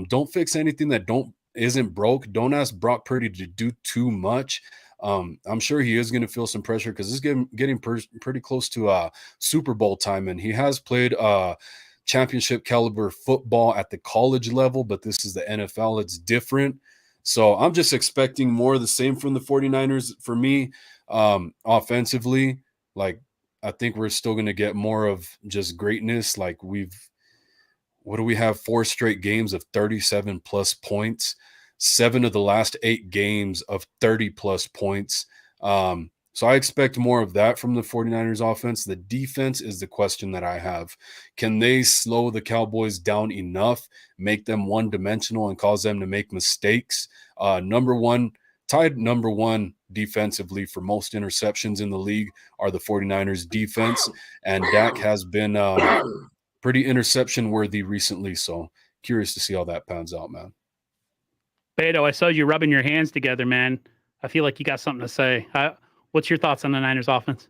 Don't fix anything that isn't broke. Don't ask Brock Purdy to do too much. I'm sure he is going to feel some pressure because it's getting pretty close to Super Bowl time, and he has played championship caliber football at the college level, but this is the NFL. It's different. So I'm just expecting more of the same from the 49ers. For me, offensively, like, I think we're still going to get more of just greatness. Like, what do we have? 4 straight games of 37 plus points. 7 of the last 8 games of 30 plus points. So I expect more of that from the 49ers offense. The defense is the question that I have. Can they slow the Cowboys down enough, make them one-dimensional and cause them to make mistakes? Tied number one defensively for most interceptions in the league are the 49ers defense, and Dak has been pretty interception worthy recently. So curious to see how that pans out, man. Beto, I saw you rubbing your hands together, man. I feel like you got something to say. What's your thoughts on the Niners offense?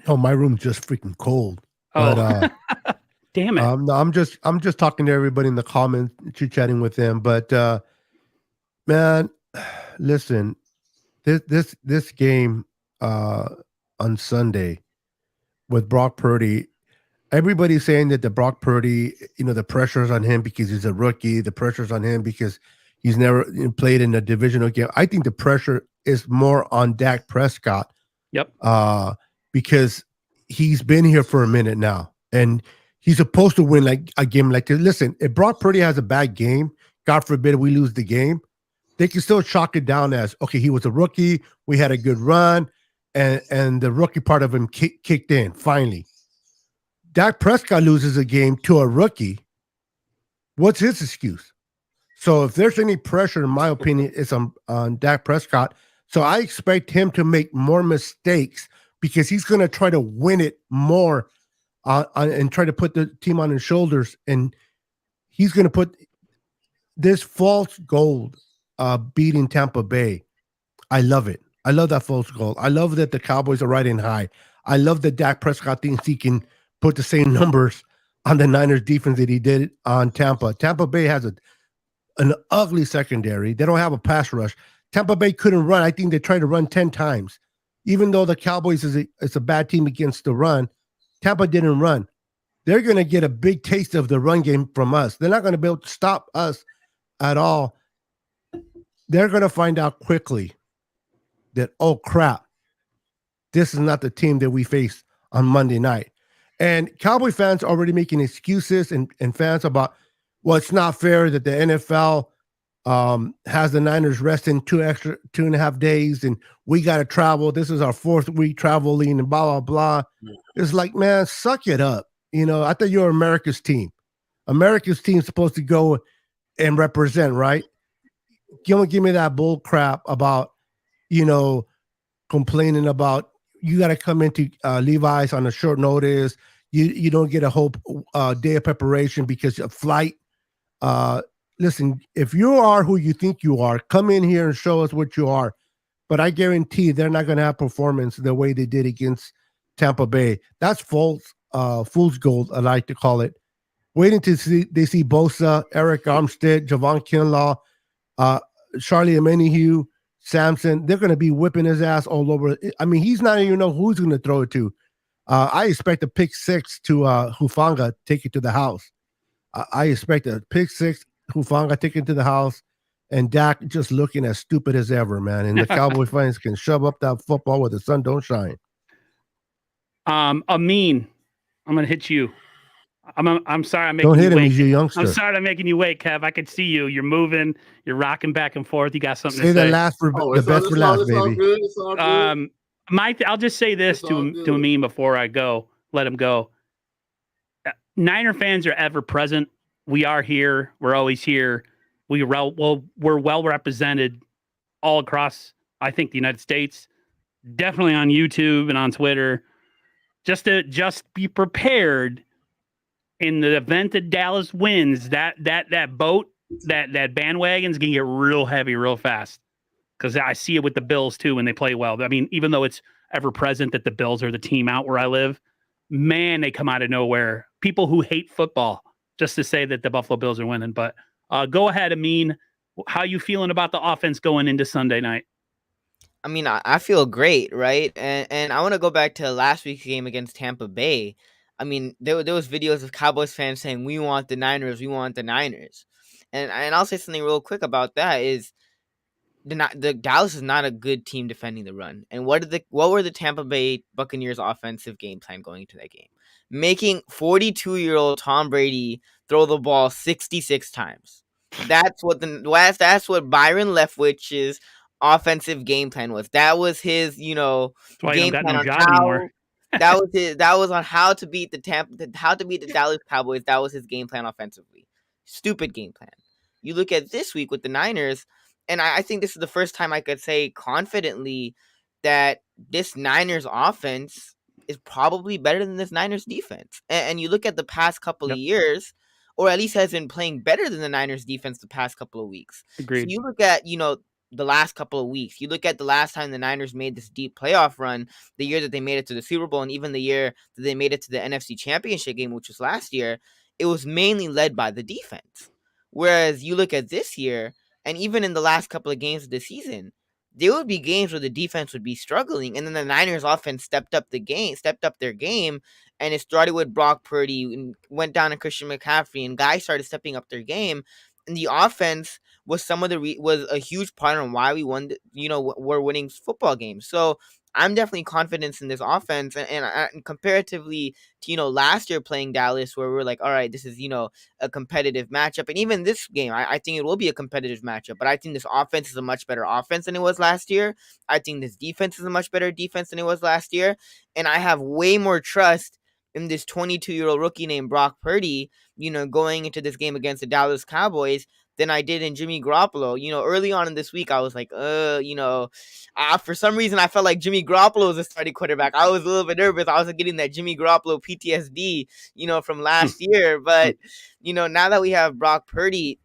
Oh, my room's just freaking cold. Oh, But, damn it. no, I'm just talking to everybody in the comments, chit-chatting with them. But man, listen, this game on Sunday with Brock Purdy, everybody's saying that the Brock Purdy, the pressure's on him because he's a rookie. The pressure's on him because he's never played in a divisional game. I think the pressure is more on Dak Prescott. Yep. Because he's been here for a minute now, and he's supposed to win like a game like this. Listen, if Brock Purdy has a bad game, God forbid we lose the game, they can still chalk it down as, okay, he was a rookie. We had a good run, and the rookie part of him kicked in finally. Dak Prescott loses a game to a rookie. What's his excuse? So if there's any pressure, in my opinion, it's on Dak Prescott. So I expect him to make more mistakes because he's going to try to win it more and try to put the team on his shoulders. And he's going to put this false gold beating Tampa Bay. I love it. I love that false gold. I love that the Cowboys are riding high. I love that Dak Prescott thinks he can put the same numbers on the Niners defense that he did on Tampa. Tampa Bay has an ugly secondary. They don't have a pass rush. Tampa Bay couldn't run. I think they tried to run 10 times. Even though the Cowboys is a bad team against the run, Tampa didn't run. They're going to get a big taste of the run game from us. They're not going to be able to stop us at all. They're going to find out quickly that, oh, crap, this is not the team that we face on Monday night. And Cowboy fans are already making excuses and fans about, well, it's not fair that the NFL has the Niners resting 2.5 days and we got to travel. This is our 4th week traveling and blah, blah, blah. It's like, man, suck it up. I thought you were America's team. America's team is supposed to go and represent, right? Don't give me that bull crap about, complaining about you got to come into Levi's on a short notice. You don't get a whole day of preparation because of flight. Listen, if you are who you think you are, come in here and show us what you are. But I guarantee they're not going to have performance the way they did against Tampa Bay. That's fool's gold, I like to call it. Waiting to see Bosa, Eric Armstead, Javon Kinlaw, Charlie Omenihu, Sampson. They're going to be whipping his ass all over. I mean, he's not even know who's going to throw it to. I expect a pick 6 to Hufanga, take it to the house. I expect a pick 6, Hufanga take it to the house, and Dak just looking as stupid as ever, man. And the Cowboy fans can shove up that football where the sun don't shine. Amin, I'm gonna hit you. I'm sorry I'm making don't you hit him. wait. He's a youngster. I'm sorry I'm making you wait, Kev. I could see you. You're moving. You're rocking back and forth. You got something to say. The best for last, baby. It's all good. I'll just say this to Amin before I go. Let him go. Niner fans are ever present. We are here. We're always here. We're well represented all across, I think, the United States. definitely on YouTube and on Twitter, just to be prepared in the event that Dallas wins. That boat, that bandwagon's gonna get real heavy real fast, because I see it with the Bills too when they play well. I mean, even though it's ever present that the Bills are the team out where I live, man, they come out of nowhere. People who hate football just to say that the Buffalo Bills are winning. But go ahead, Amin. How you feeling about the offense going into Sunday night? I mean, I feel great, right? And I want to go back to last week's game against Tampa Bay. I mean, there was videos of Cowboys fans saying, "We want the Niners, we want the Niners," and I'll say something real quick about that is the Dallas is not a good team defending the run. And what were the Tampa Bay Buccaneers offensive game plan going into that game? Making 42-year-old Tom Brady throw the ball 66 times. That's what Byron Leftwich's offensive game plan was. That was his, That's why you don't game got plan no on job anymore. that was on how to beat the Dallas Cowboys. That was his game plan offensively. Stupid game plan. You look at this week with the Niners, and I think this is the first time I could say confidently that this Niners offense is probably better than this Niners defense. And you look at the past couple of Yep. years, or at least has been playing better than the Niners defense the past couple of weeks. Agreed. So you look at, the last couple of weeks, you look at the last time the Niners made this deep playoff run, the year that they made it to the Super Bowl, and even the year that they made it to the NFC Championship game, which was last year, it was mainly led by the defense. Whereas you look at this year, and even in the last couple of games of the season, there would be games where the defense would be struggling, and then the Niners offense stepped up their game, and it started with Brock Purdy and went down to Christian McCaffrey, and guys started stepping up their game, and the offense was was a huge part on why we won. We're winning football games. So I'm definitely confident in this offense, and comparatively to last year playing Dallas, where we're like, all right, this is a competitive matchup, and even this game, I think it will be a competitive matchup. But I think this offense is a much better offense than it was last year. I think this defense is a much better defense than it was last year, and I have way more trust in this 22-year-old rookie named Brock Purdy, going into this game against the Dallas Cowboys than I did in Jimmy Garoppolo. Early on in this week, I was like, for some reason, I felt like Jimmy Garoppolo was a starting quarterback. I was a little bit nervous. I was getting that Jimmy Garoppolo PTSD, from last year. But, now that we have Brock Purdy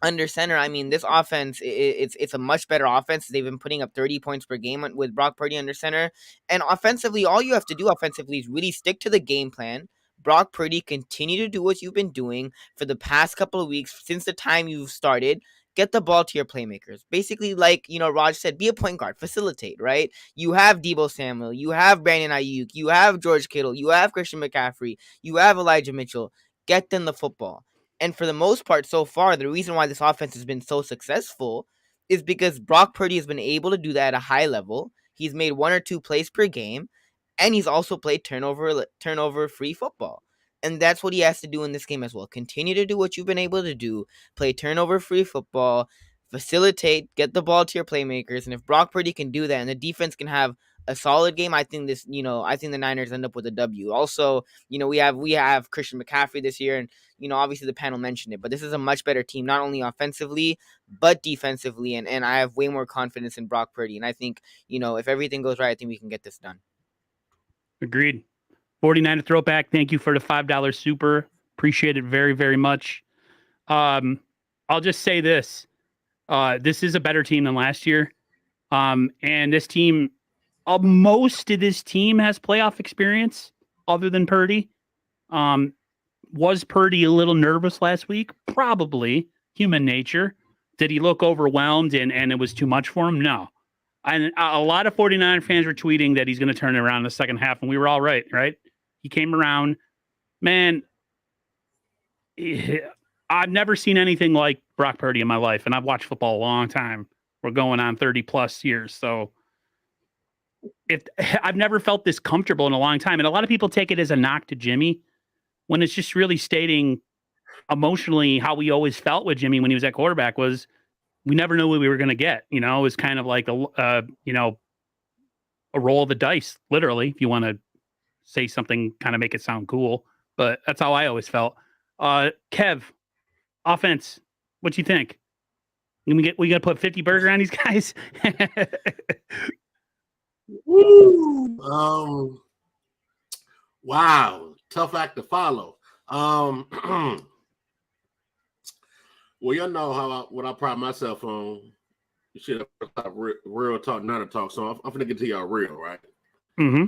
under center, I mean, this offense, it's a much better offense. They've been putting up 30 points per game with Brock Purdy under center. And offensively, all you have to do offensively is really stick to the game plan. Brock Purdy, continue to do what you've been doing for the past couple of weeks since the time you've started. Get the ball to your playmakers. Basically, like, Raj said, be a point guard, facilitate, right? You have Deebo Samuel, you have Brandon Ayuk, you have George Kittle, you have Christian McCaffrey, you have Elijah Mitchell. Get them the football. And for the most part so far, the reason why this offense has been so successful is because Brock Purdy has been able to do that at a high level. He's made 1 or 2 plays per game, and he's also played turnover-free football. And that's what he has to do in this game as well. Continue to do what you've been able to do. Play turnover-free football. Facilitate. Get the ball to your playmakers. And if Brock Purdy can do that and the defense can have a solid game, I think the Niners end up with a W. Also, we have Christian McCaffrey this year, and obviously the panel mentioned it, but this is a much better team, not only offensively but defensively, and I have way more confidence in Brock Purdy. And I think if everything goes right, I think we can get this done. Agreed. 49er throwback. Thank you for the $5 super. Appreciate it very, very much. I'll just say this. This is a better team than last year. And this team, most of this team has playoff experience other than Purdy. Was Purdy a little nervous last week? Probably. Human nature. Did he look overwhelmed and it was too much for him? No. And a lot of 49er fans were tweeting that he's going to turn it around in the second half, and we were all right? He came around. Man, I've never seen anything like Brock Purdy in my life, and I've watched football a long time. We're going on 30-plus years, so I've never felt this comfortable in a long time. And a lot of people take it as a knock to Jimmy, when it's just really stating emotionally how we always felt with Jimmy when he was at quarterback was we never knew what we were going to get. It was kind of like a roll of the dice, literally, if you want to say something, kind of make it sound cool. But that's how I always felt. Kev, offense, what you think? We got to put 50 burger on these guys? Woo. Wow, tough act to follow. Well, you know what I pride myself on. Shit, real talk, not a talk. So I'm gonna get to y'all real, right? Mm-hmm.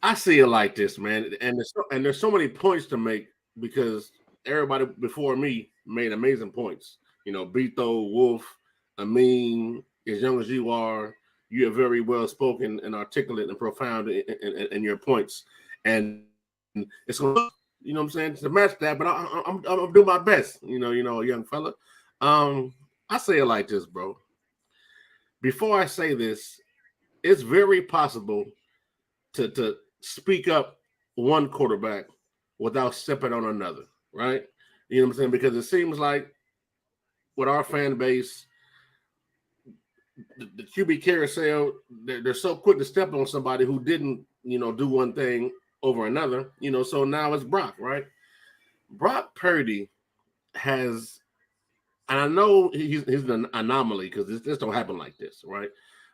I see it like this, man, and there's so many points to make because everybody before me made amazing points. You know, Beto, Wolf, Amin, as young as you are very well spoken and articulate and profound in your points, and it's gonna, you know what I'm saying, to match that. But I'm doing my best, you know, young fella. I say it like this, bro. Before I say this, it's very possible to speak up one quarterback without stepping on another, right? You know what I'm saying? Because it seems like with our fan base, the QB carousel, they're so quick to step on somebody who didn't, do one thing over another, so now it's Brock, right? Brock Purdy has, and I know he's an anomaly because this don't happen like this, right?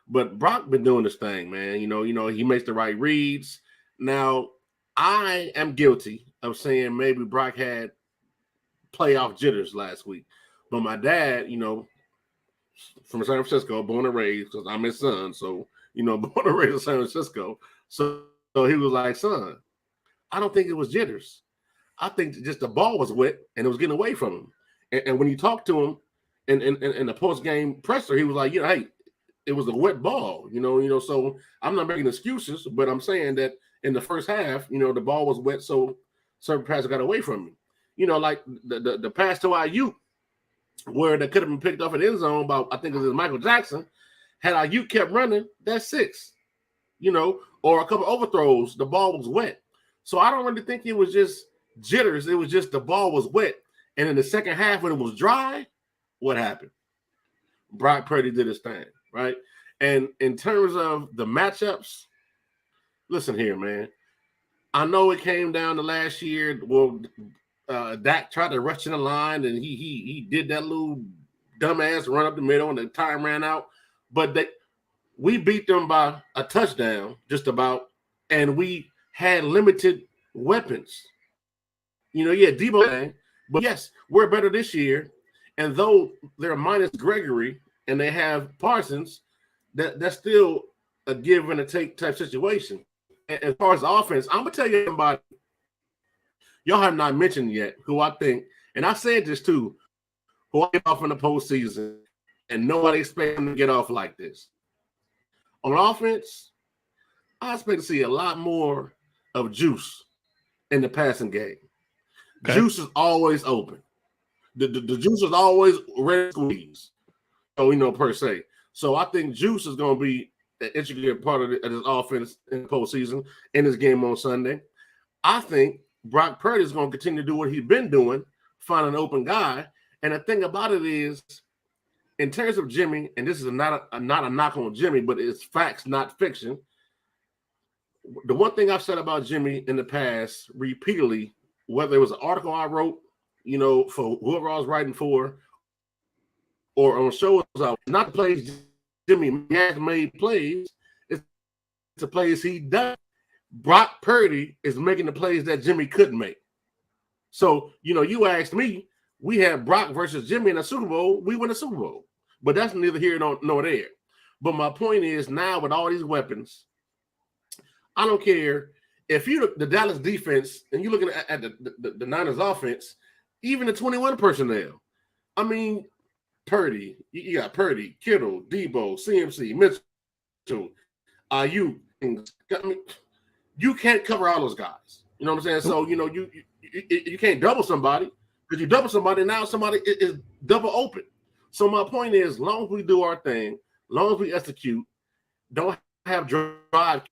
But Brock been doing this thing, man. He makes the right reads. Now, I am guilty of saying maybe Brock had playoff jitters last week. But my dad, from San Francisco, born and raised, because I'm his son. So, born and raised in San Francisco. So he was like, son, I don't think it was jitters. I think just the ball was wet and it was getting away from him. And when you talk to him in the post-game presser, he was like, hey, it was a wet ball, so I'm not making excuses, but I'm saying that in the first half, the ball was wet, so certain passes got away from me. Like the pass to Ayuk, where that could have been picked off in the end zone by, I think it was Michael Jackson. Had Ayuk kept running, that's 6, or a couple overthrows, the ball was wet. So I don't really think it was just jitters. It was just the ball was wet. And in the second half, when it was dry, what happened? Brock Purdy did his thing, right? And in terms of the matchups, listen here, man. I know it came down to last year. Well, Dak tried to rush in the line, and he did that little dumbass run up the middle, and the time ran out. But we beat them by a touchdown, just about, and we had limited weapons. Debo, but yes, we're better this year. And though they're minus Gregory and they have Parsons, that's still a give and a take type situation. And as far as the offense, I'm gonna tell you somebody y'all have not mentioned yet who I think, and I said this too, who I get off in the postseason, and nobody expects him to get off like this. On offense, I expect to see a lot more of Juice in the passing game. Okay. Juice is always open. The Juice is always ready to squeeze. So, per se. So I think Juice is going to be an intricate part of this offense in the postseason in this game on Sunday. I think Brock Purdy is going to continue to do what he's been doing, find an open guy. And the thing about it is, in terms of Jimmy, and this is not a knock on Jimmy, but it's facts, not fiction. The one thing I've said about Jimmy in the past repeatedly, whether it was an article I wrote, for whoever I was writing for, or on shows, not the plays Jimmy has made plays, it's the plays he does. Brock Purdy is making the plays that Jimmy couldn't make. So, you asked me, we had Brock versus Jimmy in a Super Bowl, we win a Super Bowl. But that's neither here nor there. But my point is, now with all these weapons, I don't care if you look the Dallas defense and you're looking at the Niners offense, even the 21 personnel. I mean, Purdy, you got Purdy, Kittle, Debo, CMC, Mitchell, you can't cover all those guys. You know what I'm saying? So, you can't double somebody, because you double somebody, now somebody is double open. So my point is, as long as we do our thing, as long as we execute, don't have drive,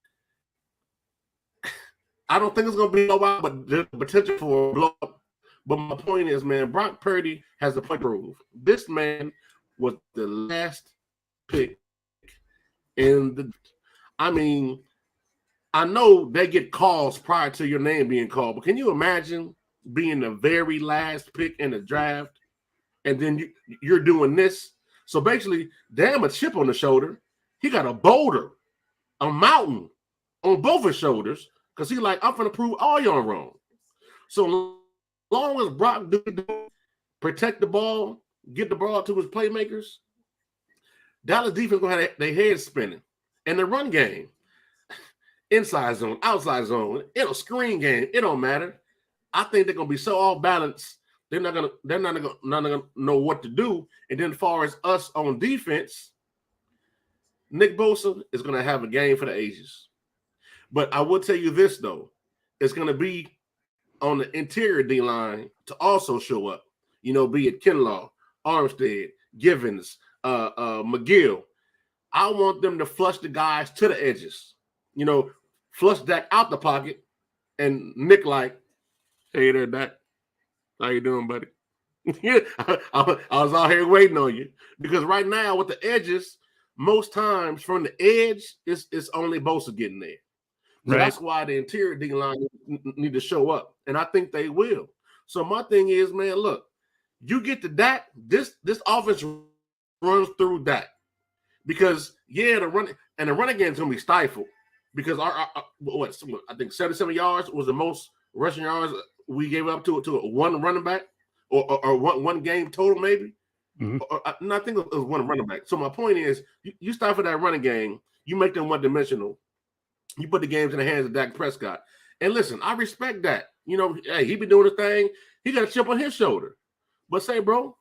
I don't think it's going to be nobody, but there's potential for a blow up. But my point is, man, Brock Purdy has the point to prove. This man was the last pick in the. I mean, I know they get calls prior to your name being called, but can you imagine being the very last pick in the draft, and then you're doing this? So basically, damn, a chip on the shoulder. He got a boulder a mountain on both his shoulders because he's like, I'm going to prove all y'all wrong. So long as Brock do protect the ball, get the ball to his playmakers, Dallas defense going to have their heads spinning. And the run game, inside zone, outside zone, it'll screen game. It don't matter. I think they're going to be so off balance. They're not going to know what to do. And then as far as us on defense, Nick Bosa is going to have a game for the ages. But I will tell you this, though. It's going to be on the interior D-line to also show up. You know, be it Kinlaw, Armstead, Givens, McGill. I want them to flush the guys to the edges. You know, flush Dak out the pocket. And Nick like, hey there, Dak. How you doing, buddy? Yeah, I was out here waiting on you. Because right now with the edges, most times from the edge, it's only Bosa getting there. So Right. That's why the interior D-line need to show up. And I think they will. So my thing is, man, look, you get to Dak, this offense runs through Dak. Because, yeah, the running game is going to be stifled. Because our I think 77 yards was the most rushing yards we gave up to one running back or one game total maybe. Mhm. I think it was one running back. So my point is, you stifle that running game, you make them one-dimensional. You put the games in the hands of Dak Prescott. And listen, I respect that. You know, hey, he be doing his thing. He got a chip on his shoulder. But say, bro,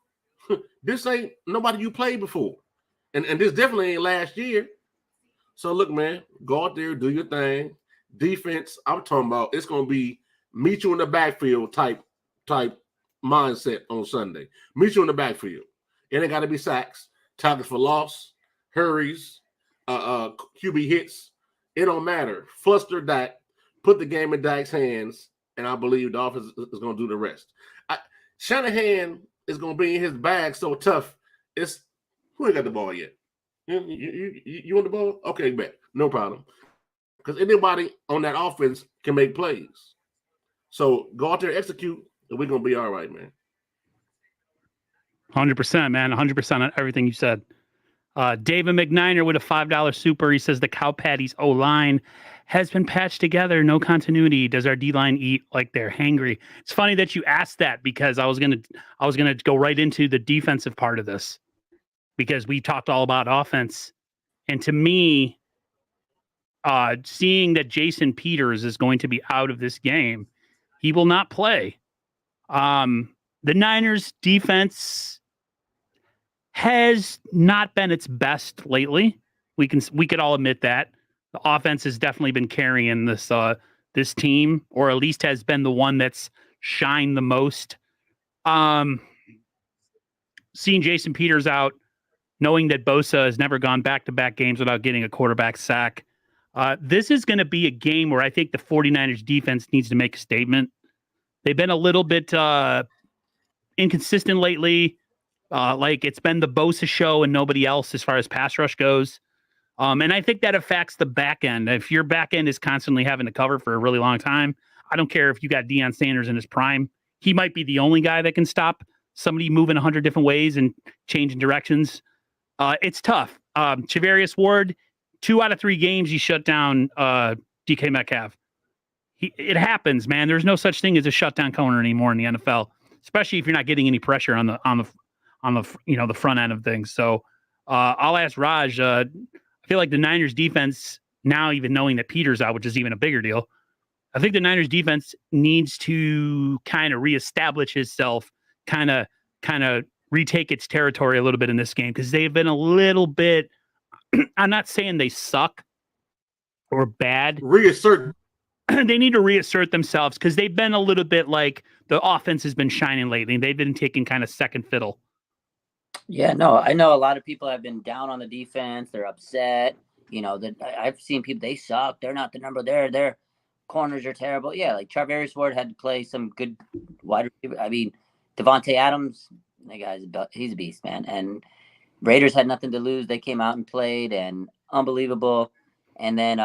this ain't nobody you played before. And this definitely ain't last year. So look, man, go out there, do your thing. Defense, I'm talking about it's going to be meet you in the backfield type mindset on Sunday. Meet you in the backfield. It ain't got to be sacks, tackles for loss, hurries, QB hits. It don't matter. Fluster Dak, put the game in Dak's hands, and I believe the offense is going to do the rest. Shanahan is going to be in his bag so tough. It's who ain't got the ball yet? You want the ball? Okay, bet. No problem. Because anybody on that offense can make plays. So go out there, execute, and we're going to be all right, man. 100%, man. 100% on everything you said. David McNiner with a $5 super. He says the Cow Patties O-line has been patched together. No continuity. Does our D-line eat like they're hangry? It's funny that you asked that because I was gonna go right into the defensive part of this because we talked all about offense. And to me, seeing that Jason Peters is going to be out of this game, he will not play. The Niners defense has not been its best lately. We could all admit that. The offense has definitely been carrying this team, or at least has been the one that's shined the most. Seeing Jason Peters out, knowing that Bosa has never gone back-to-back games without getting a quarterback sack, this is going to be a game where I think the 49ers defense needs to make a statement. They've been a little bit inconsistent lately. Like it's been the Bosa show and nobody else as far as pass rush goes. And I think that affects the back end. If your back end is constantly having to cover for a really long time, I don't care if you got Deion Sanders in his prime. He might be the only guy that can stop somebody moving 100 different ways and changing directions. It's tough. Charvarius Ward, 2 out of 3 games, he shut down DK Metcalf. It happens, man. There's no such thing as a shutdown corner anymore in the NFL, especially if you're not getting any pressure on the the front end of things. So I'll ask Raj. I feel like the Niners defense now, even knowing that Peter's out, which is even a bigger deal, I think the Niners defense needs to kind of reestablish itself, kind of retake its territory a little bit in this game because they've been a little bit. I'm not saying they suck or bad. Reassert. They need to reassert themselves because they've been a little bit like the offense has been shining lately. They've been taking kind of second fiddle. Yeah, no, I know a lot of people have been down on the defense. They're upset. You know, that I've seen people, they suck. They're not the number there. Their corners are terrible. Yeah, like Charvarius Ward had to play some good wide receiver. I mean, Devontae Adams, that guy's he's a beast, man. And Raiders had nothing to lose. They came out and played and unbelievable. And then,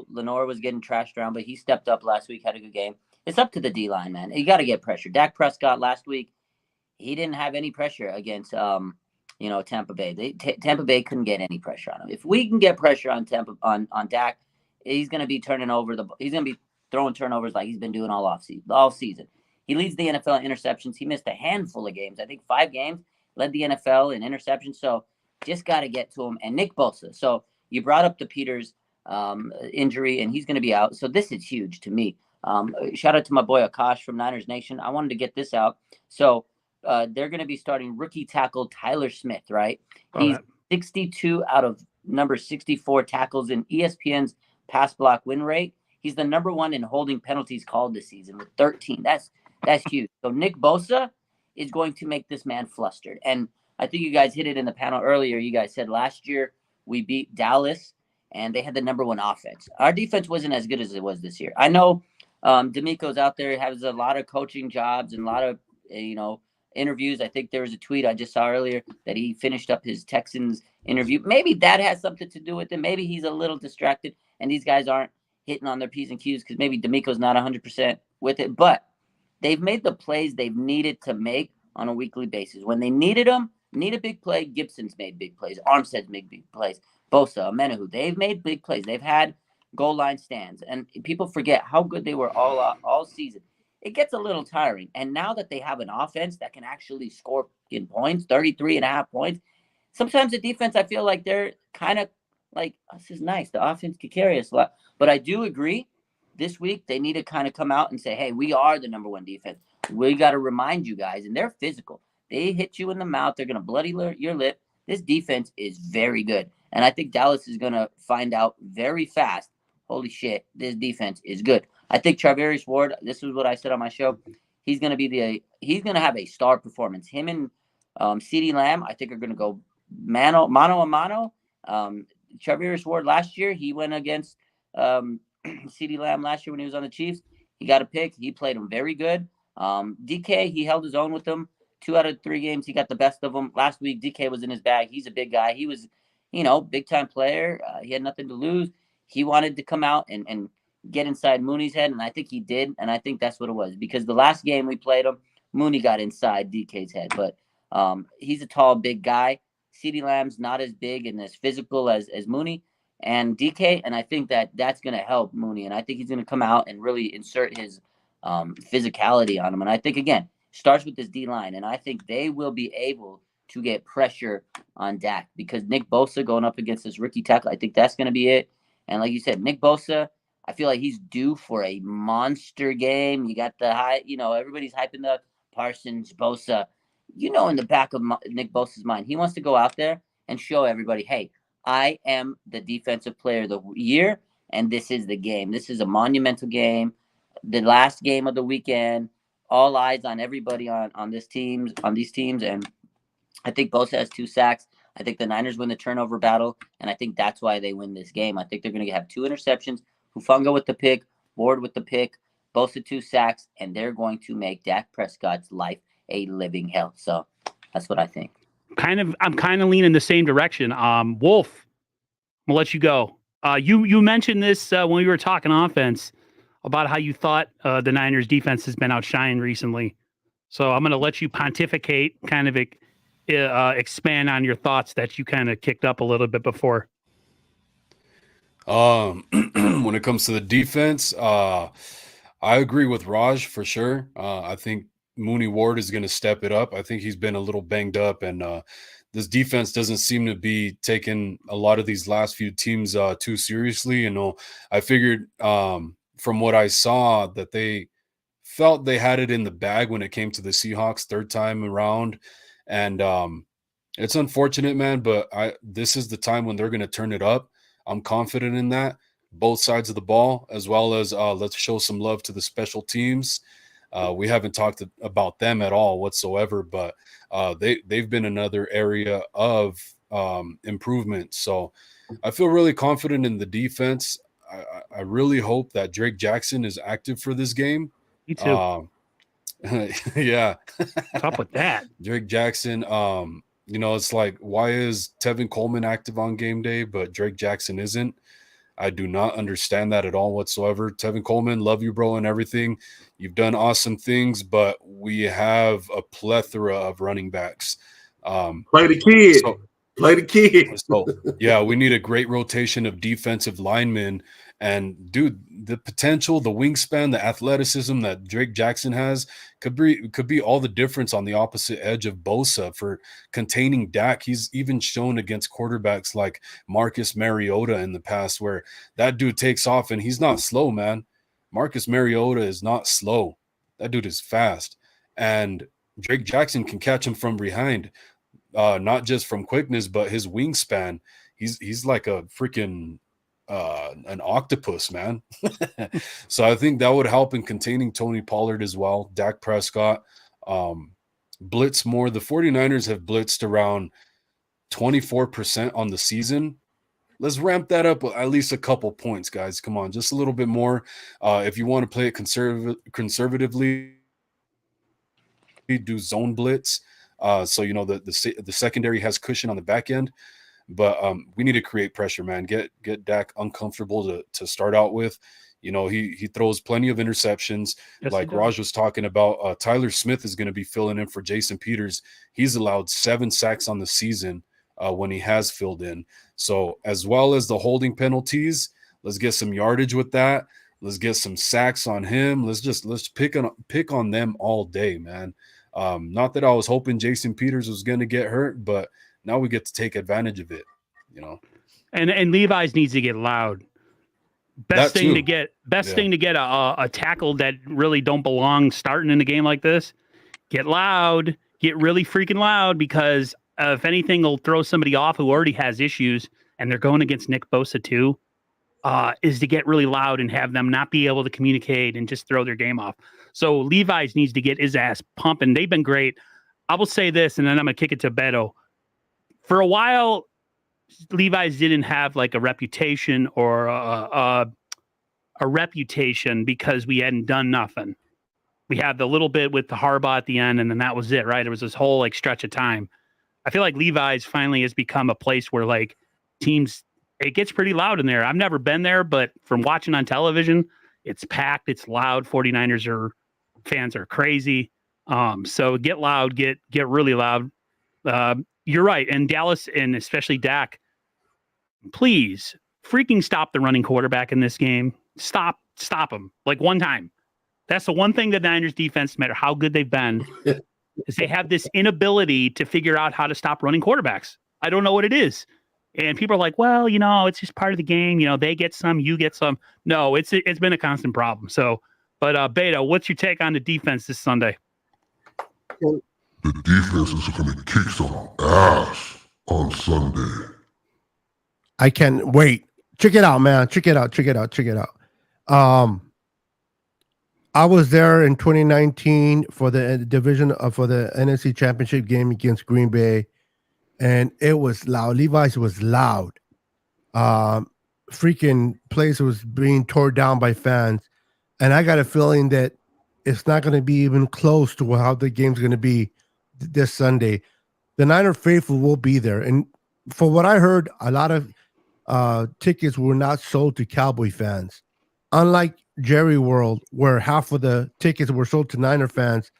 Lenore was getting trashed around, but he stepped up last week, had a good game. It's up to the D-line, man. You got to get pressure. Dak Prescott last week, he didn't have any pressure against Tampa Bay. Tampa Bay couldn't get any pressure on him. If we can get pressure on on Dak, he's going to be he's going to be throwing turnovers like he's been doing all season. He leads the NFL in interceptions. He missed a handful of games. I think 5 games, led the NFL in interceptions. So just got to get to him. And Nick Bosa. So you brought up the Peters injury, and he's going to be out. So this is huge to me. Shout out to my boy Akash from Niners Nation. I wanted to get this out. So they're going to be starting rookie tackle Tyler Smith, right? He's 62 out of number 64 tackles in ESPN's pass block win rate. He's the number 1 in holding penalties called this season with 13. That's huge. So Nick Bosa is going to make this man flustered. And I think you guys hit it in the panel earlier. You guys said last year we beat Dallas and they had the number 1 offense. Our defense wasn't as good as it was this year. I know D'Amico's out there, has a lot of coaching jobs and a lot of, interviews. I think there was a tweet I just saw earlier that he finished up his Texans interview. Maybe that has something to do with it. Maybe he's a little distracted and these guys aren't hitting on their P's and Q's because maybe D'Amico's not 100% with it. But they've made the plays they've needed to make on a weekly basis. When they need a big play, Gibson's made big plays. Armstead's made big plays. Bosa, Menahu, they've made big plays. They've had goal line stands. And people forget how good they were all season. It gets a little tiring. And now that they have an offense that can actually score in points, 33.5 points, sometimes the defense, I feel like they're kind of like, this is nice. The offense could carry us a lot. But I do agree this week they need to kind of come out and say, hey, we are the number 1 defense. We got to remind you guys, and they're physical. They hit you in the mouth. They're going to bloody your lip. This defense is very good. And I think Dallas is going to find out very fast, holy shit, this defense is good. I think Charvarius Ward, this is what I said on my show, he's going to have a star performance. Him and CeeDee Lamb, I think, are going to go mano a mano. Charvarius Ward last year, he went against CeeDee Lamb last year when he was on the Chiefs. He got a pick. He played him very good. DK, he held his own with them. 2 out of 3 games, he got the best of them. Last week, DK was in his bag. He's a big guy. He was, big-time player. He had nothing to lose. He wanted to come out and get inside Mooney's head, and I think he did, and I think that's what it was. Because the last game we played him, Mooney got inside DK's head. But he's a tall, big guy. CeeDee Lamb's not as big and as physical as Mooney and DK, and I think that's going to help Mooney. And I think he's going to come out and really insert his physicality on him. And I think, again, starts with this D-line, and I think they will be able to get pressure on Dak because Nick Bosa going up against this rookie tackle, I think that's going to be it. And like you said, Nick Bosa, I feel like he's due for a monster game. You got the high, everybody's hyping the Parsons, Bosa. In the back of Nick Bosa's mind, he wants to go out there and show everybody, hey, I am the defensive player of the year, and this is the game. This is a monumental game, the last game of the weekend. All eyes on everybody on these teams, and I think Bosa has 2 sacks. I think the Niners win the turnover battle, and I think that's why they win this game. I think they're going to have 2 interceptions, Hufanga with the pick, Ward with the pick, Bosa 2 sacks, and they're going to make Dak Prescott's life a living hell. So that's what I think. I'm kind of leaning the same direction. Wolf, I'm gonna let you go. You mentioned this when we were talking offense about how you thought the Niners defense has been outshined recently. So I'm gonna let you pontificate, kind of expand on your thoughts that you kind of kicked up a little bit before. When it comes to the defense, I agree with Raj for sure. I think Mooney Ward is going to step it up. I think he's been a little banged up, and this defense doesn't seem to be taking a lot of these last few teams too seriously. I figured from what I saw that they felt they had it in the bag when it came to the Seahawks 3rd time around. And it's unfortunate, man, but this is the time when they're going to turn it up. I'm confident in that, both sides of the ball, as well as let's show some love to the special teams. We haven't talked about them at all whatsoever, but they've been another area of improvement. So I feel really confident in the defense. I really hope that Drake Jackson is active for this game. Me too. Yeah. What's up with that? Drake Jackson, it's like, why is Tevin Coleman active on game day, but Drake Jackson isn't? I do not understand that at all whatsoever. Tevin Coleman, love you, bro, and everything. You've done awesome things, but we have a plethora of running backs. Play the kid. So, Play the kid. so yeah, we need a great rotation of defensive linemen. And dude, the potential, the wingspan, the athleticism that Drake Jackson has could be all the difference on the opposite edge of Bosa for containing Dak. He's even shown against quarterbacks like Marcus Mariota in the past, where that dude takes off and he's not slow, man. Marcus Mariota is not slow. That dude is fast. And Drake Jackson can catch him from behind, not just from quickness, but his wingspan. He's like a freaking an octopus, man. So I think that would help in containing Tony Pollard as well. Dak Prescott, blitz more. The 49ers have blitzed around 24% on the season. Let's ramp that up at least a couple points, guys. Come on, just a little bit more. If you want to play it conservatively, do zone blitz. So you know the secondary has cushion on the back end. But we need to create pressure, man. Get Dak uncomfortable to start out with. You know, he throws plenty of interceptions. Yes, like Raj was talking about, Tyler Smith is going to be filling in for Jason Peters. He's allowed 7 sacks on the season when he has filled in. So as well as the holding penalties, let's get some yardage with that. Let's get some sacks on him. Let's pick on them all day, man. Not that I was hoping Jason Peters was going to get hurt, but now we get to take advantage of it, you know. And Levi's needs to get loud. Best thing to get a tackle that really don't belong starting in a game like this. Get loud, get really freaking loud, because if anything will throw somebody off who already has issues, and they're going against Nick Bosa too, is to get really loud and have them not be able to communicate and just throw their game off. So Levi's needs to get his ass pumping. They've been great. I will say this, and then I'm gonna kick it to Beto. For a while, Levi's didn't have like a reputation or a reputation because we hadn't done nothing. We had the little bit with the Harbaugh at the end, and then that was it, right? It was this whole like stretch of time. I feel like Levi's finally has become a place where like teams, it gets pretty loud in there. I've never been there, but from watching on television, it's packed, it's loud. 49ers fans are crazy. So get loud, get really loud. You're right. And Dallas, and especially Dak, please freaking stop the running quarterback in this game. Stop him. Like one time. That's the one thing that the Niners defense, no matter how good they've been, is they have this inability to figure out how to stop running quarterbacks. I don't know what it is. And people are like, well, you know, it's just part of the game. You know, they get some, you get some. No, it's been a constant problem. So, but Beta, what's your take on the defense this Sunday? The defense is going to kick some ass on Sunday. I can't wait. Check it out, man. Check it out. I was there in 2019 for the division for the NFC Championship game against Green Bay, and it was loud. Levi's was loud. Freaking place was being torn down by fans, and I got a feeling that it's not going to be even close to how the game's going to be this Sunday. The Niner faithful will be there, and for what I heard, a lot of tickets were not sold to Cowboy fans. Unlike Jerry World, where half of the tickets were sold to Niner fans,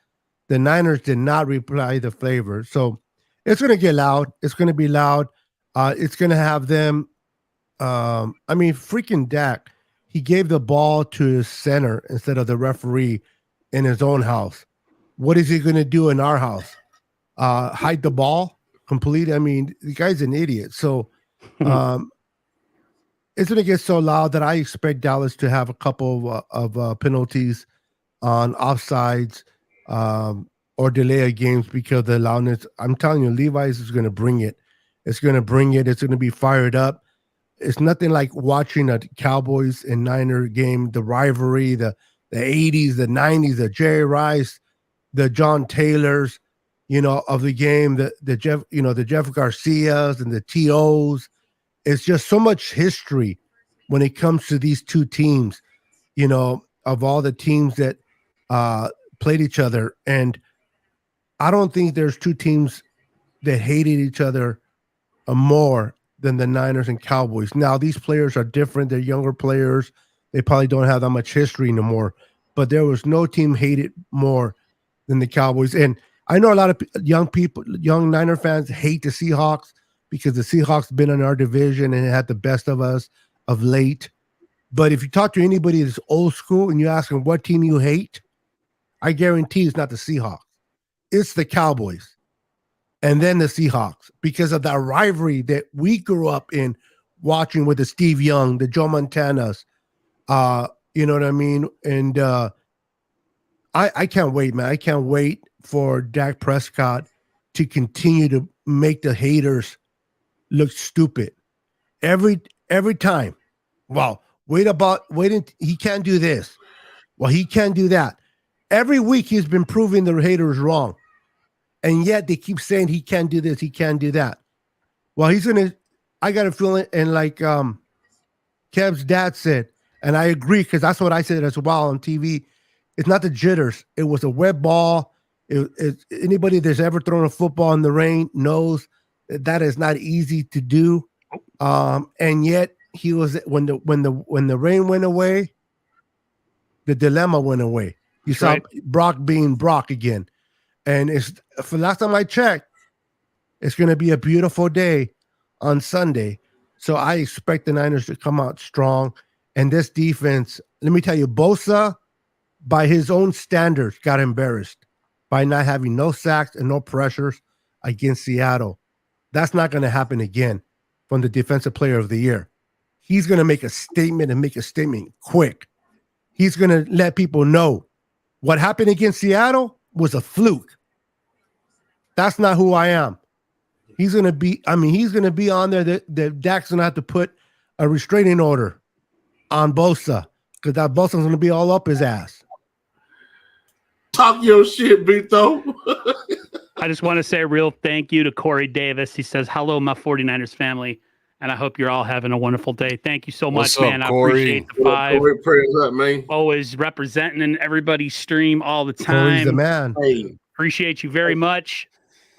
the Niners did not reply the flavor. So it's going to get loud. It's going to be loud. It's going to have them. Freaking Dak, he gave the ball to his center instead of the referee in his own house. What is he going to do in our house? Hide the ball completely? I mean, the guy's an idiot. So it's going to get so loud that I expect Dallas to have a couple of penalties on offsides or delay of games because of the loudness. I'm telling you, Levi's is going to bring it. It's going to bring it. It's going to be fired up. It's nothing like watching a Cowboys and Niner game, the rivalry, the 80s, the 90s, the Jerry Rice, the John Taylors, of the game, the Jeff Garcias and the TOs. It's just so much history when it comes to these two teams, of all the teams that played each other. And I don't think there's two teams that hated each other more than the Niners and Cowboys. Now, these players are different. They're younger players. They probably don't have that much history anymore. But there was no team hated more than the Cowboys. And I know a lot of young Niner fans hate the Seahawks because the Seahawks been in our division and had the best of us of late. But if you talk to anybody that's old school and you ask them what team you hate, I guarantee it's not the Seahawks. It's the Cowboys and then the Seahawks because of that rivalry that we grew up in watching with the Steve Young, the Joe Montanas. You know what I mean? And I can't wait, man. I can't wait for Dak Prescott to continue to make the haters look stupid every time. Well, waiting. He can't do this. Well, he can't do that. Every week he's been proving the haters wrong. And yet they keep saying he can't do this, he can't do that. Well, I got a feeling, and like Kev's dad said, and I agree because that's what I said as well on TV. It's not the jitters. It was a wet ball. Anybody that's ever thrown a football in the rain knows that is not easy to do. And yet he was when the rain went away, the dilemma went away. You saw right. Brock being Brock again. And it's for last time I checked, it's going to be a beautiful day on Sunday. So I expect the Niners to come out strong. And this defense, let me tell you, Bosa, by his own standards, got embarrassed by not having no sacks and no pressures against Seattle. That's not going to happen again from the Defensive Player of the Year. He's going to make a statement and make a statement quick. He's going to let people know what happened against Seattle was a fluke. That's not who I am. He's going to be on there that Dak's going to have to put a restraining order on Bosa because that Bosa's going to be all up his ass. Talk your shit, Bito. I just want to say a real thank you to Corey Davis. He says, hello, my 49ers family, and I hope you're all having a wonderful day. Thank you so much, What's up, man. Corey? I appreciate the five. Corey, prayers up, man. Always representing in everybody's stream all the time. Corey's the man. Hey, Appreciate you very much.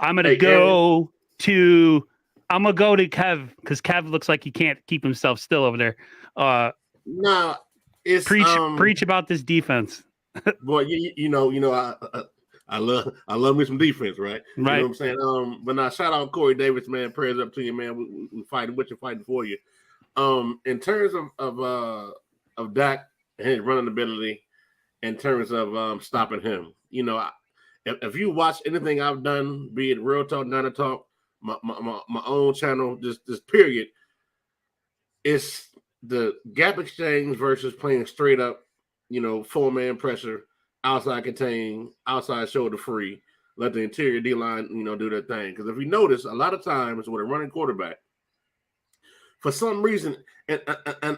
I'm gonna go to Kev because Kev looks like he can't keep himself still over there. nah, it's Preach about this defense. boy, you know, I love me some defense, right? You know what I'm saying? But now shout out Corey Davis, man. Prayers up to you, man. We fighting with you, fighting for you. In terms of Dak and his running ability, in terms of stopping him, you know, if you watch anything I've done, be it Real Talk, Niner Talk, my own channel, just period, it's the gap exchange versus playing straight up, you know, 4-man pressure, outside contain, outside shoulder free, let the interior D-line, you know, do their thing. Because if you notice, a lot of times with a running quarterback, for some reason, and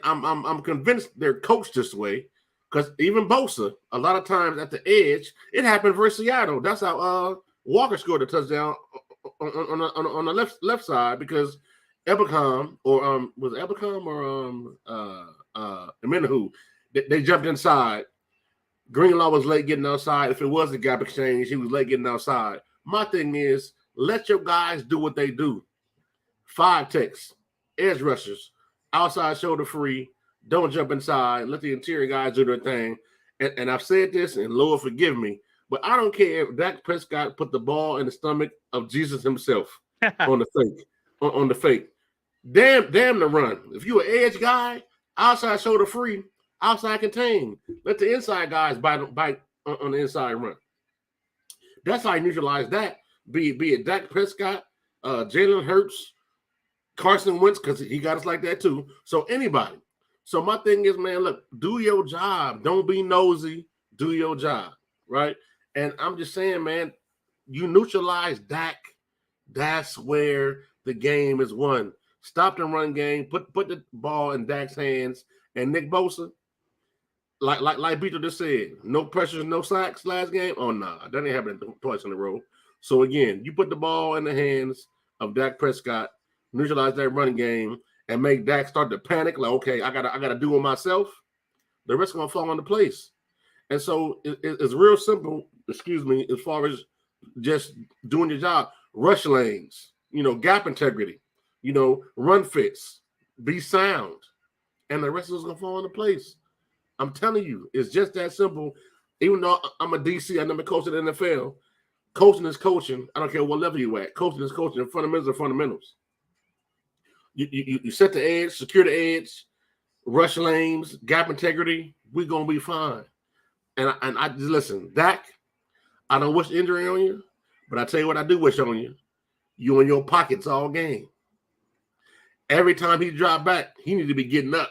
I'm convinced they're coached this way, because even Bosa, a lot of times at the edge, it happened versus Seattle. That's how Walker scored a touchdown on the left side because Ebicom or was it Ebicom or Amenahu, they jumped inside. Greenlaw was late getting outside. If it was a gap exchange, he was late getting outside. My thing is, let your guys do what they do. 5 techs, edge rushers, outside shoulder free. Don't jump inside. Let the interior guys do their thing. And I've said this, and Lord forgive me, but I don't care if Dak Prescott put the ball in the stomach of Jesus himself on the fake. On the fake. Damn the run. If you're an edge guy, outside shoulder free, outside contain. Let the inside guys bite on the inside run. That's how you neutralize that. Be it Dak Prescott, Jalen Hurts, Carson Wentz, because he got us like that too. So anybody. So my thing is, man, look, do your job. Don't be nosy. Do your job, right? And I'm just saying, man, you neutralize Dak. That's where the game is won. Stop the run game. Put the ball in Dak's hands. And Nick Bosa, like Bito just said, no pressures, no sacks last game. Oh, nah, that ain't happening twice in a row. So again, you put the ball in the hands of Dak Prescott, neutralize that running game, and make Dak start to panic. Like, okay, I gotta do it myself. The rest gonna fall into place. And so it's real simple. Excuse me, as far as just doing your job, rush lanes, you know, gap integrity, you know, run fits, be sound, and the rest of it's gonna fall into place. I'm telling you, it's just that simple. Even though I'm a DC, I never coached in the NFL. Coaching is coaching. I don't care what level you at. Coaching is coaching. Fundamentals are fundamentals. You set the edge, secure the edge, rush lanes, gap integrity. We're gonna be fine. And I just listen, Dak. I don't wish injury on you, but I tell you what I do wish on you. You in your pockets all game. Every time he drop back, he need to be getting up,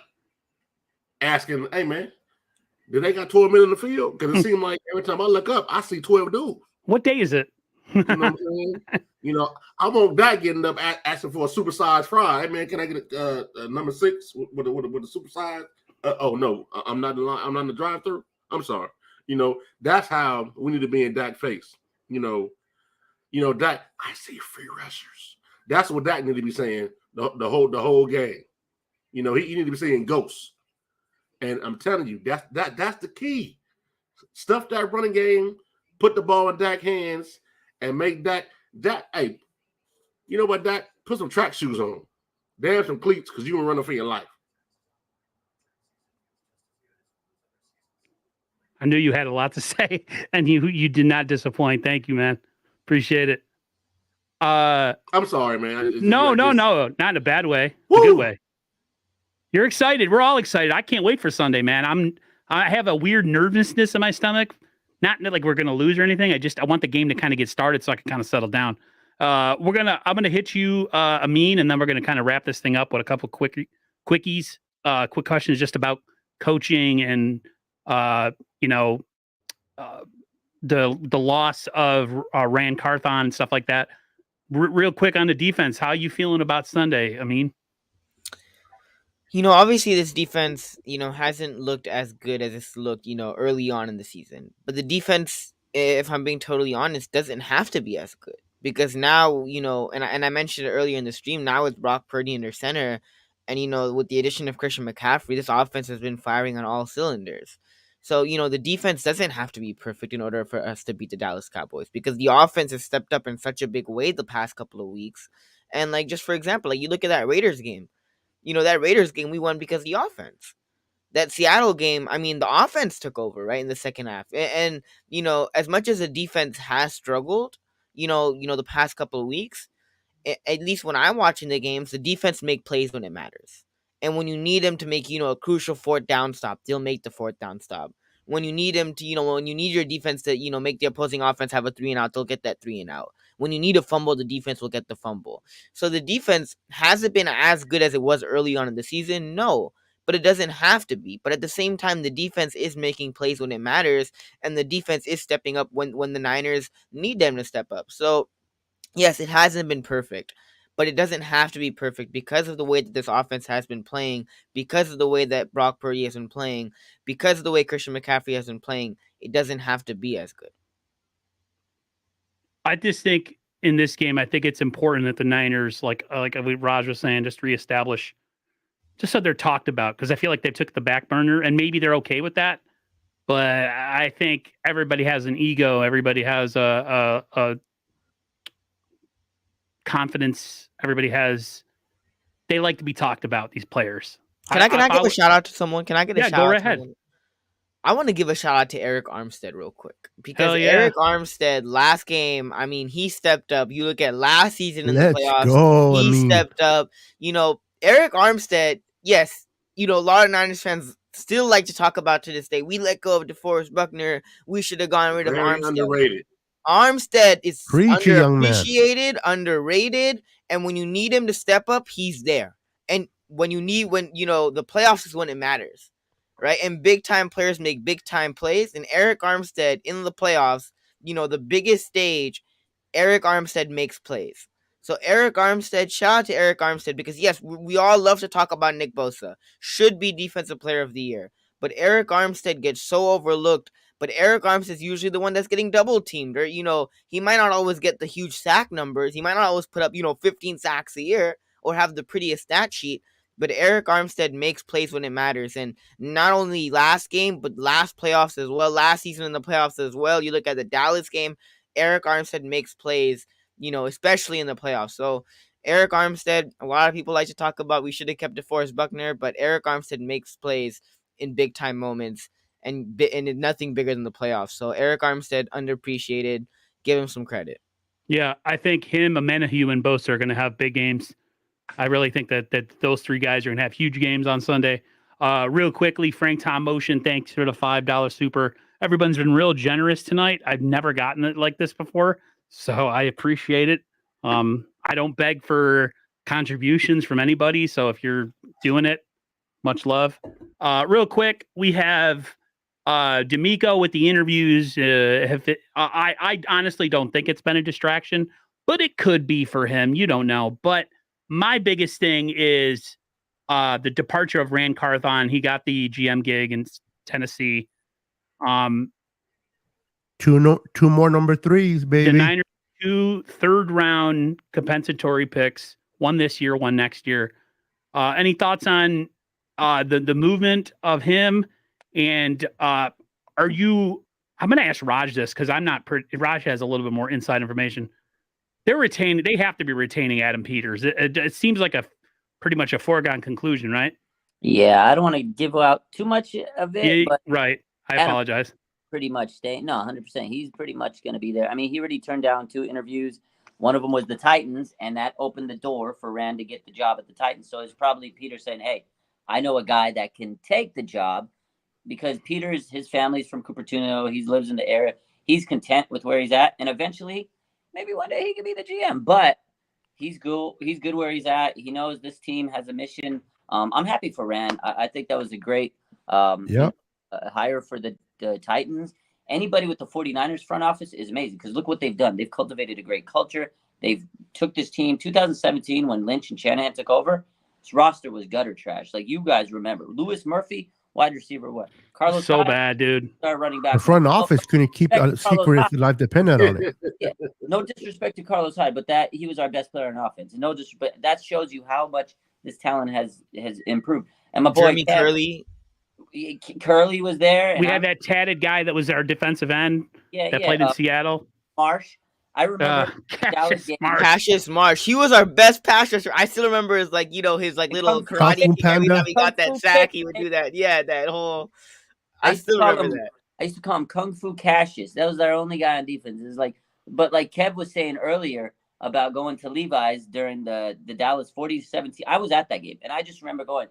asking, "Hey man, did they got 12 men in the field?" Because it seemed like every time I look up, I see 12 dudes. What day is it? You know what I'm saying? I want that getting up asking for a supersized fry. Hey man, can I get a number 6 with a supersized? Oh no, I'm not in line. I'm not in the drive-through. I'm sorry. That's how we need to be in Dak face. Dak. I see free rushers. That's what Dak need to be saying the whole game. He need to be saying ghosts. And I'm telling you, that's the key. Stuff that running game, put the ball in Dak's hands, and make Dak. Hey, you know what, Dak? Put some track shoes on. Damn some cleats, because you're running for your life. I knew you had a lot to say, and you did not disappoint. Thank you, man. Appreciate it. I'm sorry, man. No, not in a bad way. A good way. You're excited. We're all excited. I can't wait for Sunday, man. I have a weird nervousness in my stomach. Not like we're gonna lose or anything. I want the game to kind of get started so I can kind of settle down. I'm gonna hit you, Amin, and then we're gonna kind of wrap this thing up with a couple quickies. Quick questions just about coaching and the loss of Rand Carthon and stuff like that. Real quick on the defense, how are you feeling about Sunday? I mean, obviously this defense, hasn't looked as good as it's looked, early on in the season. But the defense, if I'm being totally honest, doesn't have to be as good. Because now, and I mentioned it earlier in the stream, now with Brock Purdy under center, and, with the addition of Christian McCaffrey, this offense has been firing on all cylinders. So, the defense doesn't have to be perfect in order for us to beat the Dallas Cowboys, because the offense has stepped up in such a big way the past couple of weeks. And, just for example, you look at that Raiders game. That Raiders game we won because of the offense. That Seattle game, the offense took over, right, in the second half. And as much as the defense has struggled, the past couple of weeks, at least when I'm watching the games, the defense make plays when it matters. And when you need them to make, a crucial fourth down stop, they'll make the fourth down stop. When you need them to, when you need your defense to, make the opposing offense have a 3-and-out, they'll get that 3-and-out. When you need a fumble, the defense will get the fumble. So the defense hasn't been as good as it was early on in the season, no. But it doesn't have to be. But at the same time, the defense is making plays when it matters, and the defense is stepping up when the Niners need them to step up. So, yes, it hasn't been perfect, but it doesn't have to be perfect because of the way that this offense has been playing, because of the way that Brock Purdy has been playing, because of the way Christian McCaffrey has been playing. It doesn't have to be as good. I just think in this game, I think it's important that the Niners, like Raj was saying, just reestablish, just so they're talked about, because I feel like they took the back burner, and maybe they're okay with that. But I think everybody has an ego. Everybody has a confidence. They like to be talked about, these players. Can I give a shout out to someone? Can I get a shout out? Go right ahead. I want to give a shout out to Eric Armstead real quick, because Eric Armstead last game, he stepped up. You look at last season in the playoffs, he stepped up. Eric Armstead, yes, a lot of Niners fans still like to talk about to this day. We let go of DeForest Buckner. We should have gotten rid of Armstead. Underrated. Armstead is underappreciated, underrated, and when you need him to step up, he's there. And when the playoffs is when it matters, right? And big time players make big time plays. And Eric Armstead in the playoffs, the biggest stage, Eric Armstead makes plays. So Eric Armstead, shout out to Eric Armstead, because yes, we all love to talk about Nick Bosa, should be Defensive Player of the Year, but Eric Armstead gets so overlooked. But Eric Armstead is usually the one that's getting double teamed, or he might not always get the huge sack numbers. He might not always put up 15 sacks a year or have the prettiest stat sheet. But Eric Armstead makes plays when it matters, and not only last game, but last playoffs as well, last season in the playoffs as well. You look at the Dallas game, Eric Armstead makes plays, especially in the playoffs. So Eric Armstead, a lot of people like to talk about we should have kept DeForest Buckner, but Eric Armstead makes plays in big time moments, and nothing bigger than the playoffs. So Eric Armstead, underappreciated. give him some credit. Yeah, I think him, Amenahue, and Bosa are going to have big games. I really think that those three guys are going to have huge games on Sunday. Real quickly, Frank Tom Motion, thanks for the $5 super. Everyone's been real generous tonight. I've never gotten it like this before, so I appreciate it. I don't beg for contributions from anybody, so if you're doing it, much love. Real quick, we have D'Amico with the interviews. I honestly don't think it's been a distraction, but it could be for him. You don't know. But my biggest thing is the departure of Rand Carthon. He got the GM gig in Tennessee. Two more number 3s, baby. The Niners 2 third-round compensatory picks, one this year, one next year. Any thoughts on the movement of him? And I'm going to ask Raj this because I'm not Raj has a little bit more inside information. They have to be retaining Adam Peters. It seems like pretty much a foregone conclusion, right? Yeah, I don't want to give out too much of it. Yeah, but right. I apologize. Pretty much staying. No, 100%. He's pretty much going to be there. I mean, he already turned down 2 interviews. One of them was the Titans, and that opened the door for Rand to get the job at the Titans. So it's probably Peter saying, hey, I know a guy that can take the job, because Peter's, his family's from Cupertino. He lives in the area. He's content with where he's at. And eventually, maybe one day he could be the GM. But he's good. He's good where he's at. He knows this team has a mission. I'm happy for Rand. I think that was a great hire for the Titans. Anybody with the 49ers front office is amazing, because look what they've done. They've cultivated a great culture. They've took this team 2017 when Lynch and Shanahan took over. This roster was gutter trash. Like you guys remember. Lewis Murphy, wide receiver, what? Carlos so Hyde, bad, dude. Star running back. The front office couldn't keep a secret if life depended on it. Yeah. No disrespect to Carlos Hyde, but that he was our best player in offense. No disrespect. That shows you how much this talent has improved. And my boy Jeremy Curley was there. And we had that tatted guy that was our defensive end that played in Seattle. Marsh. I remember Cassius Marsh. He was our best pass rusher. I still remember his his little karate kick. Every time he got that sack, he would do that. Yeah, that whole. I still remember that. I used to call him Kung Fu Cassius. That was our only guy on defense. It's but like Kev was saying earlier about going to Levi's during the Dallas 40-17. I was at that game, and I just remember going,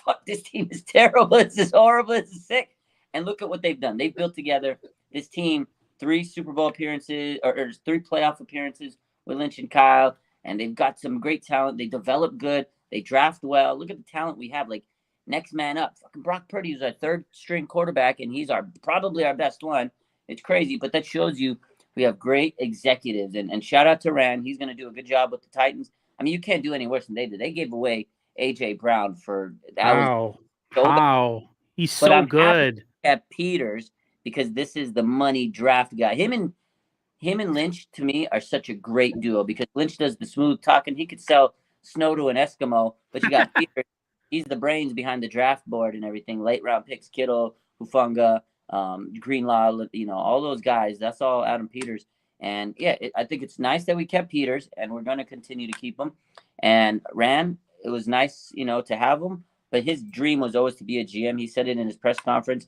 fuck, this team is terrible. It's just horrible. It's sick. And look at what they've done. They've built together this team, 3 Super Bowl appearances or 3 playoff appearances with Lynch and Kyle, and they've got some great talent. They develop good. They draft well. Look at the talent we have. Like, next man up. Fucking Brock Purdy is our 3rd string quarterback, and he's probably our best one. It's crazy, but that shows you we have great executives. And shout out to Rand. He's going to do a good job with the Titans. I mean, you can't do any worse than they did. They gave away A.J. Brown for that. Wow. He's so good. At Peters, because this is the money draft guy. Him and Lynch, to me, are such a great duo, because Lynch does the smooth talking. He could sell snow to an Eskimo, but you got Peters. He's the brains behind the draft board and everything. Late round picks, Kittle, Hufanga, Greenlaw, all those guys. That's all Adam Peters. And yeah, I think it's nice that we kept Peters, and we're going to continue to keep him. And Rand, it was nice, to have him, but his dream was always to be a GM. He said it in his press conference.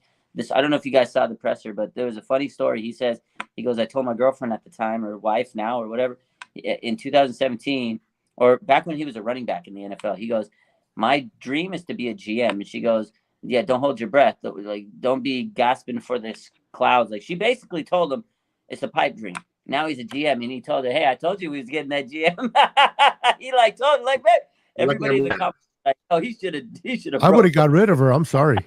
I don't know if you guys saw the presser, but there was a funny story. He goes, I told my girlfriend at the time, or wife now, or whatever, in 2017, or back when he was a running back in the NFL, he goes, my dream is to be a GM. And she goes, yeah, don't hold your breath. Like, don't be gasping for this clouds. Like, she basically told him it's a pipe dream. Now he's a GM, and he told her, hey, I told you we was getting that GM. He told her, man, everybody in the conference was oh, he should have. I would have got rid of her. I'm sorry.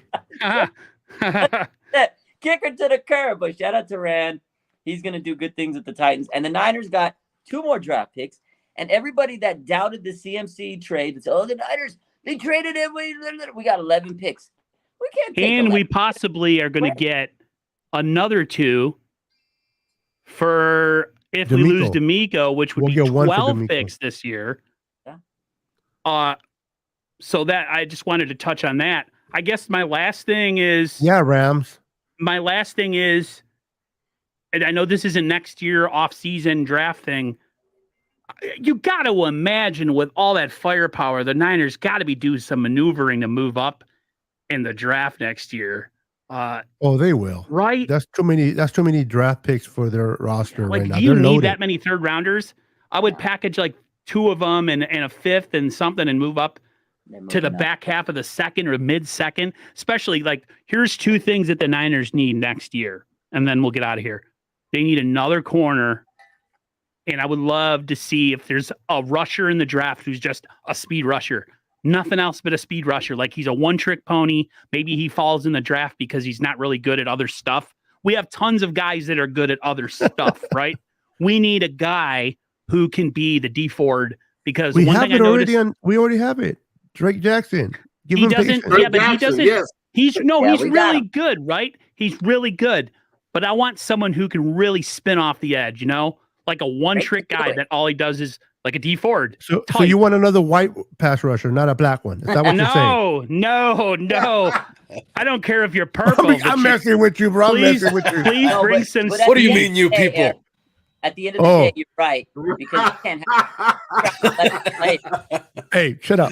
Kick her to the curb. But shout out to Rand. He's going to do good things with the Titans. And the Niners got 2 more draft picks. And everybody that doubted the CMC trade, that said, the Niners, they traded him. We got 11 picks. We can't take And we possibly are going to get another 2 for if we lose D'Amico, which would be 12 picks this year. Yeah. So that I just wanted to touch on that. I guess my last thing is Rams. My last thing is, and I know this isn't next year off-season draft thing. You got to imagine with all that firepower, the Niners got to be doing some maneuvering to move up in the draft next year. Oh, they will. Right? That's too many draft picks for their roster Like, right now. do you They're need loaded. that many third rounders? I would package like 2 of them and a fifth and something and move up to the back half of the second or mid second. Especially like, here's 2 things that the Niners need next year, and then we'll get out of here. They need another corner, and I would love to see if there's a rusher in the draft who's just a speed rusher. Nothing else but a speed rusher. Like, he's a one-trick pony. Maybe he falls in the draft because he's not really good at other stuff. We have tons of guys that are good at other stuff, right? We need a guy who can be the D Ford, because We one have thing I it already noticed, we already have it. Drake Jackson. Give he him doesn't. patience. Yeah, but he doesn't. Yes. He's Yeah, he's we got really him. good, right? He's really good. But I want someone who can really spin off the edge, like a one-trick can do guy it. that all he does is like a D Ford. So type. you want another white pass rusher, not a black one? Is that what you're saying? No. I don't care if you're purple. but I'm you- messing with you, bro. I'm Please, messing with you. please No, bring but- some. but at What do you the mean, end you of the day, people? Aaron, at the end of the day, you're right, because you can't have 11 players. Hey, shut up.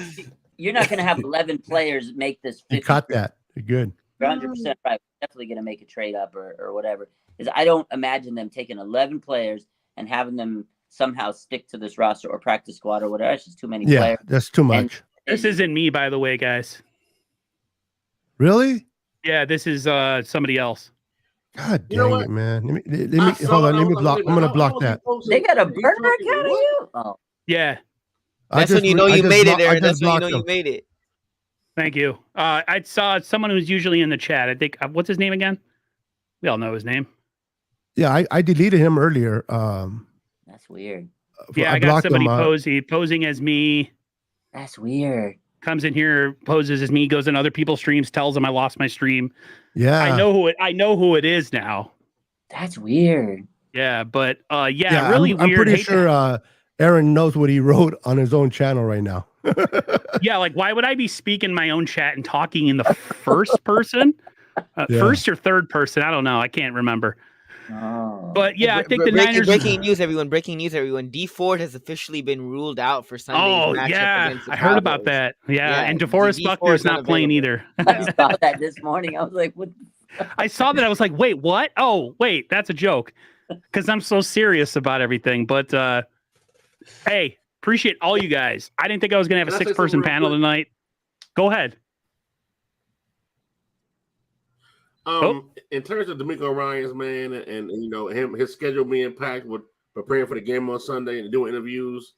You're not going to have 11 players make this 50. You caught that. You're good. You're 100% right. Definitely going to make a trade up or whatever. Because I don't imagine them taking 11 players and having them somehow stick to this roster or practice squad or whatever. It's just too many Yeah, players. that's too much. This isn't me, by the way, guys. Really? Yeah, this is somebody else. God You know dang what? it, man. Let me I hold saw on. it, Let I me was block. like, I'm gonna how block was he that. posting? They got a He burner fucking account of what? you? Oh, Yeah, That's when you know you made it, Aaron. I That's just when you blocked know you him. made it. thank you. I saw someone who's usually in the chat. I think what's his name again? We all know his name. Yeah, I deleted him earlier. that's weird. Yeah, I got blocked somebody him. posing as me. That's weird. Comes in here, poses as me, goes in other people's streams, tells them I lost my stream. Yeah, I know who it is now. That's weird. Yeah, but really I'm weird. pretty Hate sure Aaron knows what he wrote on his own channel right now. Yeah, like why would I be speaking my own chat and talking in the first person? First or third person? I don't know. I can't remember. Oh. But yeah, I think the Niners. Breaking news, everyone. D Ford has officially been ruled out for Sunday's matchup yeah, against the I heard about Cowboys. that. Yeah, and D DeForest Ford's Buckner's not playing unavailable. either. I saw that this morning. I was like, what? I saw that. I was like, wait, what? Oh, wait, that's a joke. Because I'm so serious about everything. But hey, appreciate all you guys. I didn't think I was going to have a Can I say 6-person something real panel quick? tonight. Go ahead. In terms of D'Amico Ryans, man, and his schedule being packed with preparing for the game on Sunday and doing interviews.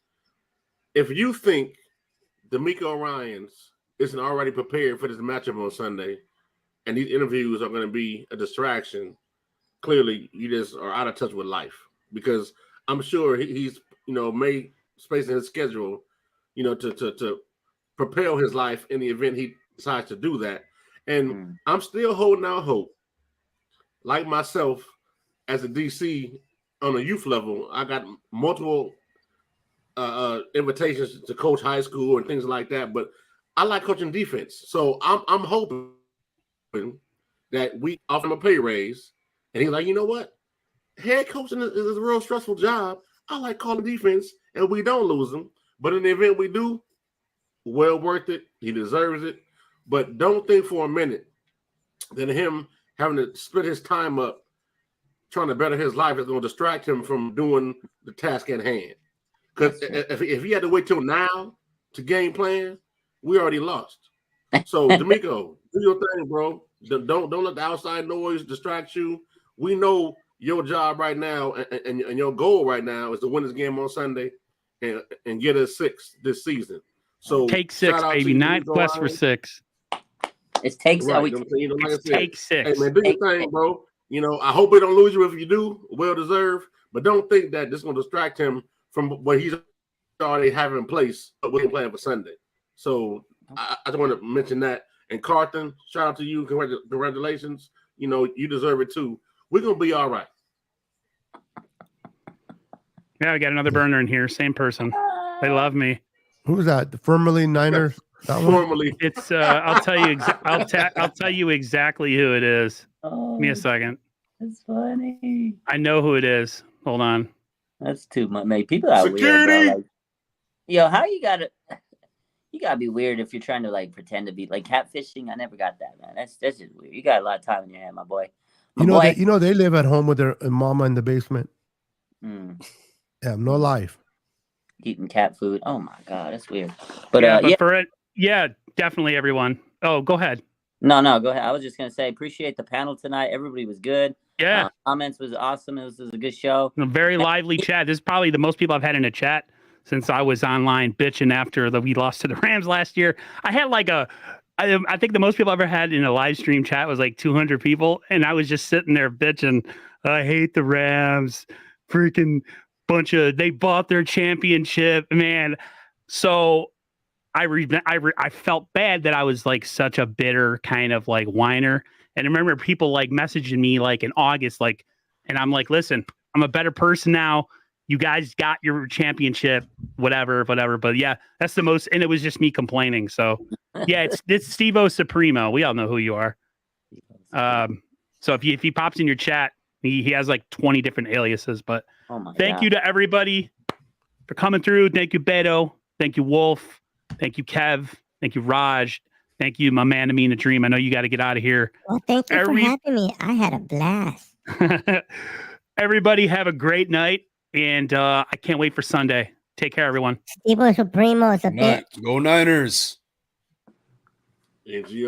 If you think D'Amico Ryans isn't already prepared for this matchup on Sunday, and these interviews are going to be a distraction, clearly you just are out of touch with life. Because I'm sure he's made space in his schedule, to propel his life in the event he decides to do that. And I'm still holding out hope. Like myself, as a DC on a youth level, I got multiple invitations to coach high school and things like that. But I like coaching defense, so I'm hoping that we offer him a pay raise, and he's like, you know what, head coaching is a real stressful job. I like calling defense, and we don't lose him. But in the event we do, well worth it. He deserves it. But don't think for a minute that him having to split his time up trying to better his life is going to distract him from doing the task at hand. Because if he had to wait till now to game plan, we already lost. So, D'Amico, do your thing, bro. Don't let the outside noise distract you. We know your job right now and your goal right now is to win this game on Sunday and get us 6 this season. So take 6, baby. 9 quest for 6. It takes. Right. Take 6. Hey man, do your thing, bro. I hope we don't lose you if you do. Well deserved. But don't think that this is going to distract him from what he's already having in place. But we're playing for Sunday. So I just want to mention that. And Carlton, shout out to you. Congratulations. You deserve it too. We're gonna be all right. Yeah, we got another burner in here. Same person. They love me. Who was that? The formerly Niners. That one? Formally, It's I'll tell you I'll tell you exactly who it is. Oh, Give me a second. that's funny. I know who it is. Hold on. That's too much. Man, people are Security! weird, bro. Like, yo, how you got gotta be weird if you're trying to like pretend to be like catfishing. I never got that, man. That's just weird. You got a lot of time in your hand, my boy. They live at home with their mama in the basement. Mm. Yeah, no life. Eating cat food. Oh my god, that's weird. But for it, definitely everyone. Oh, go ahead. No, go ahead. I was just gonna say, appreciate the panel tonight. Everybody was good. Yeah, comments was awesome. It was a good show. A very lively chat. This is probably the most people I've had in a chat since I was online bitching after we lost to the Rams last year. I had like I think the most people I've ever had in a live stream chat was like 200 people, and I was just sitting there bitching. I hate the Rams. Freaking they bought their championship, man. So I felt bad that I was like such a bitter kind of like whiner. And I remember people like messaging me like in August, like, and I'm like, listen, I'm a better person now. You guys got your championship, whatever. But yeah, that's the most, and it was just me complaining. So yeah, it's Steve-O Supremo. We all know who you are. So if he pops in your chat, he has like 20 different aliases. But thank you to everybody for coming through. Thank you, Beto. Thank you, Wolf. Thank you, Kev. Thank you, Raj. Thank you, my man, Amin the Dream. I know you got to get out of here. Well, thank you for having me. I had a blast. Everybody have a great night, and I can't wait for Sunday. Take care, everyone. Steve-O Supremo is a bit. Go Niners.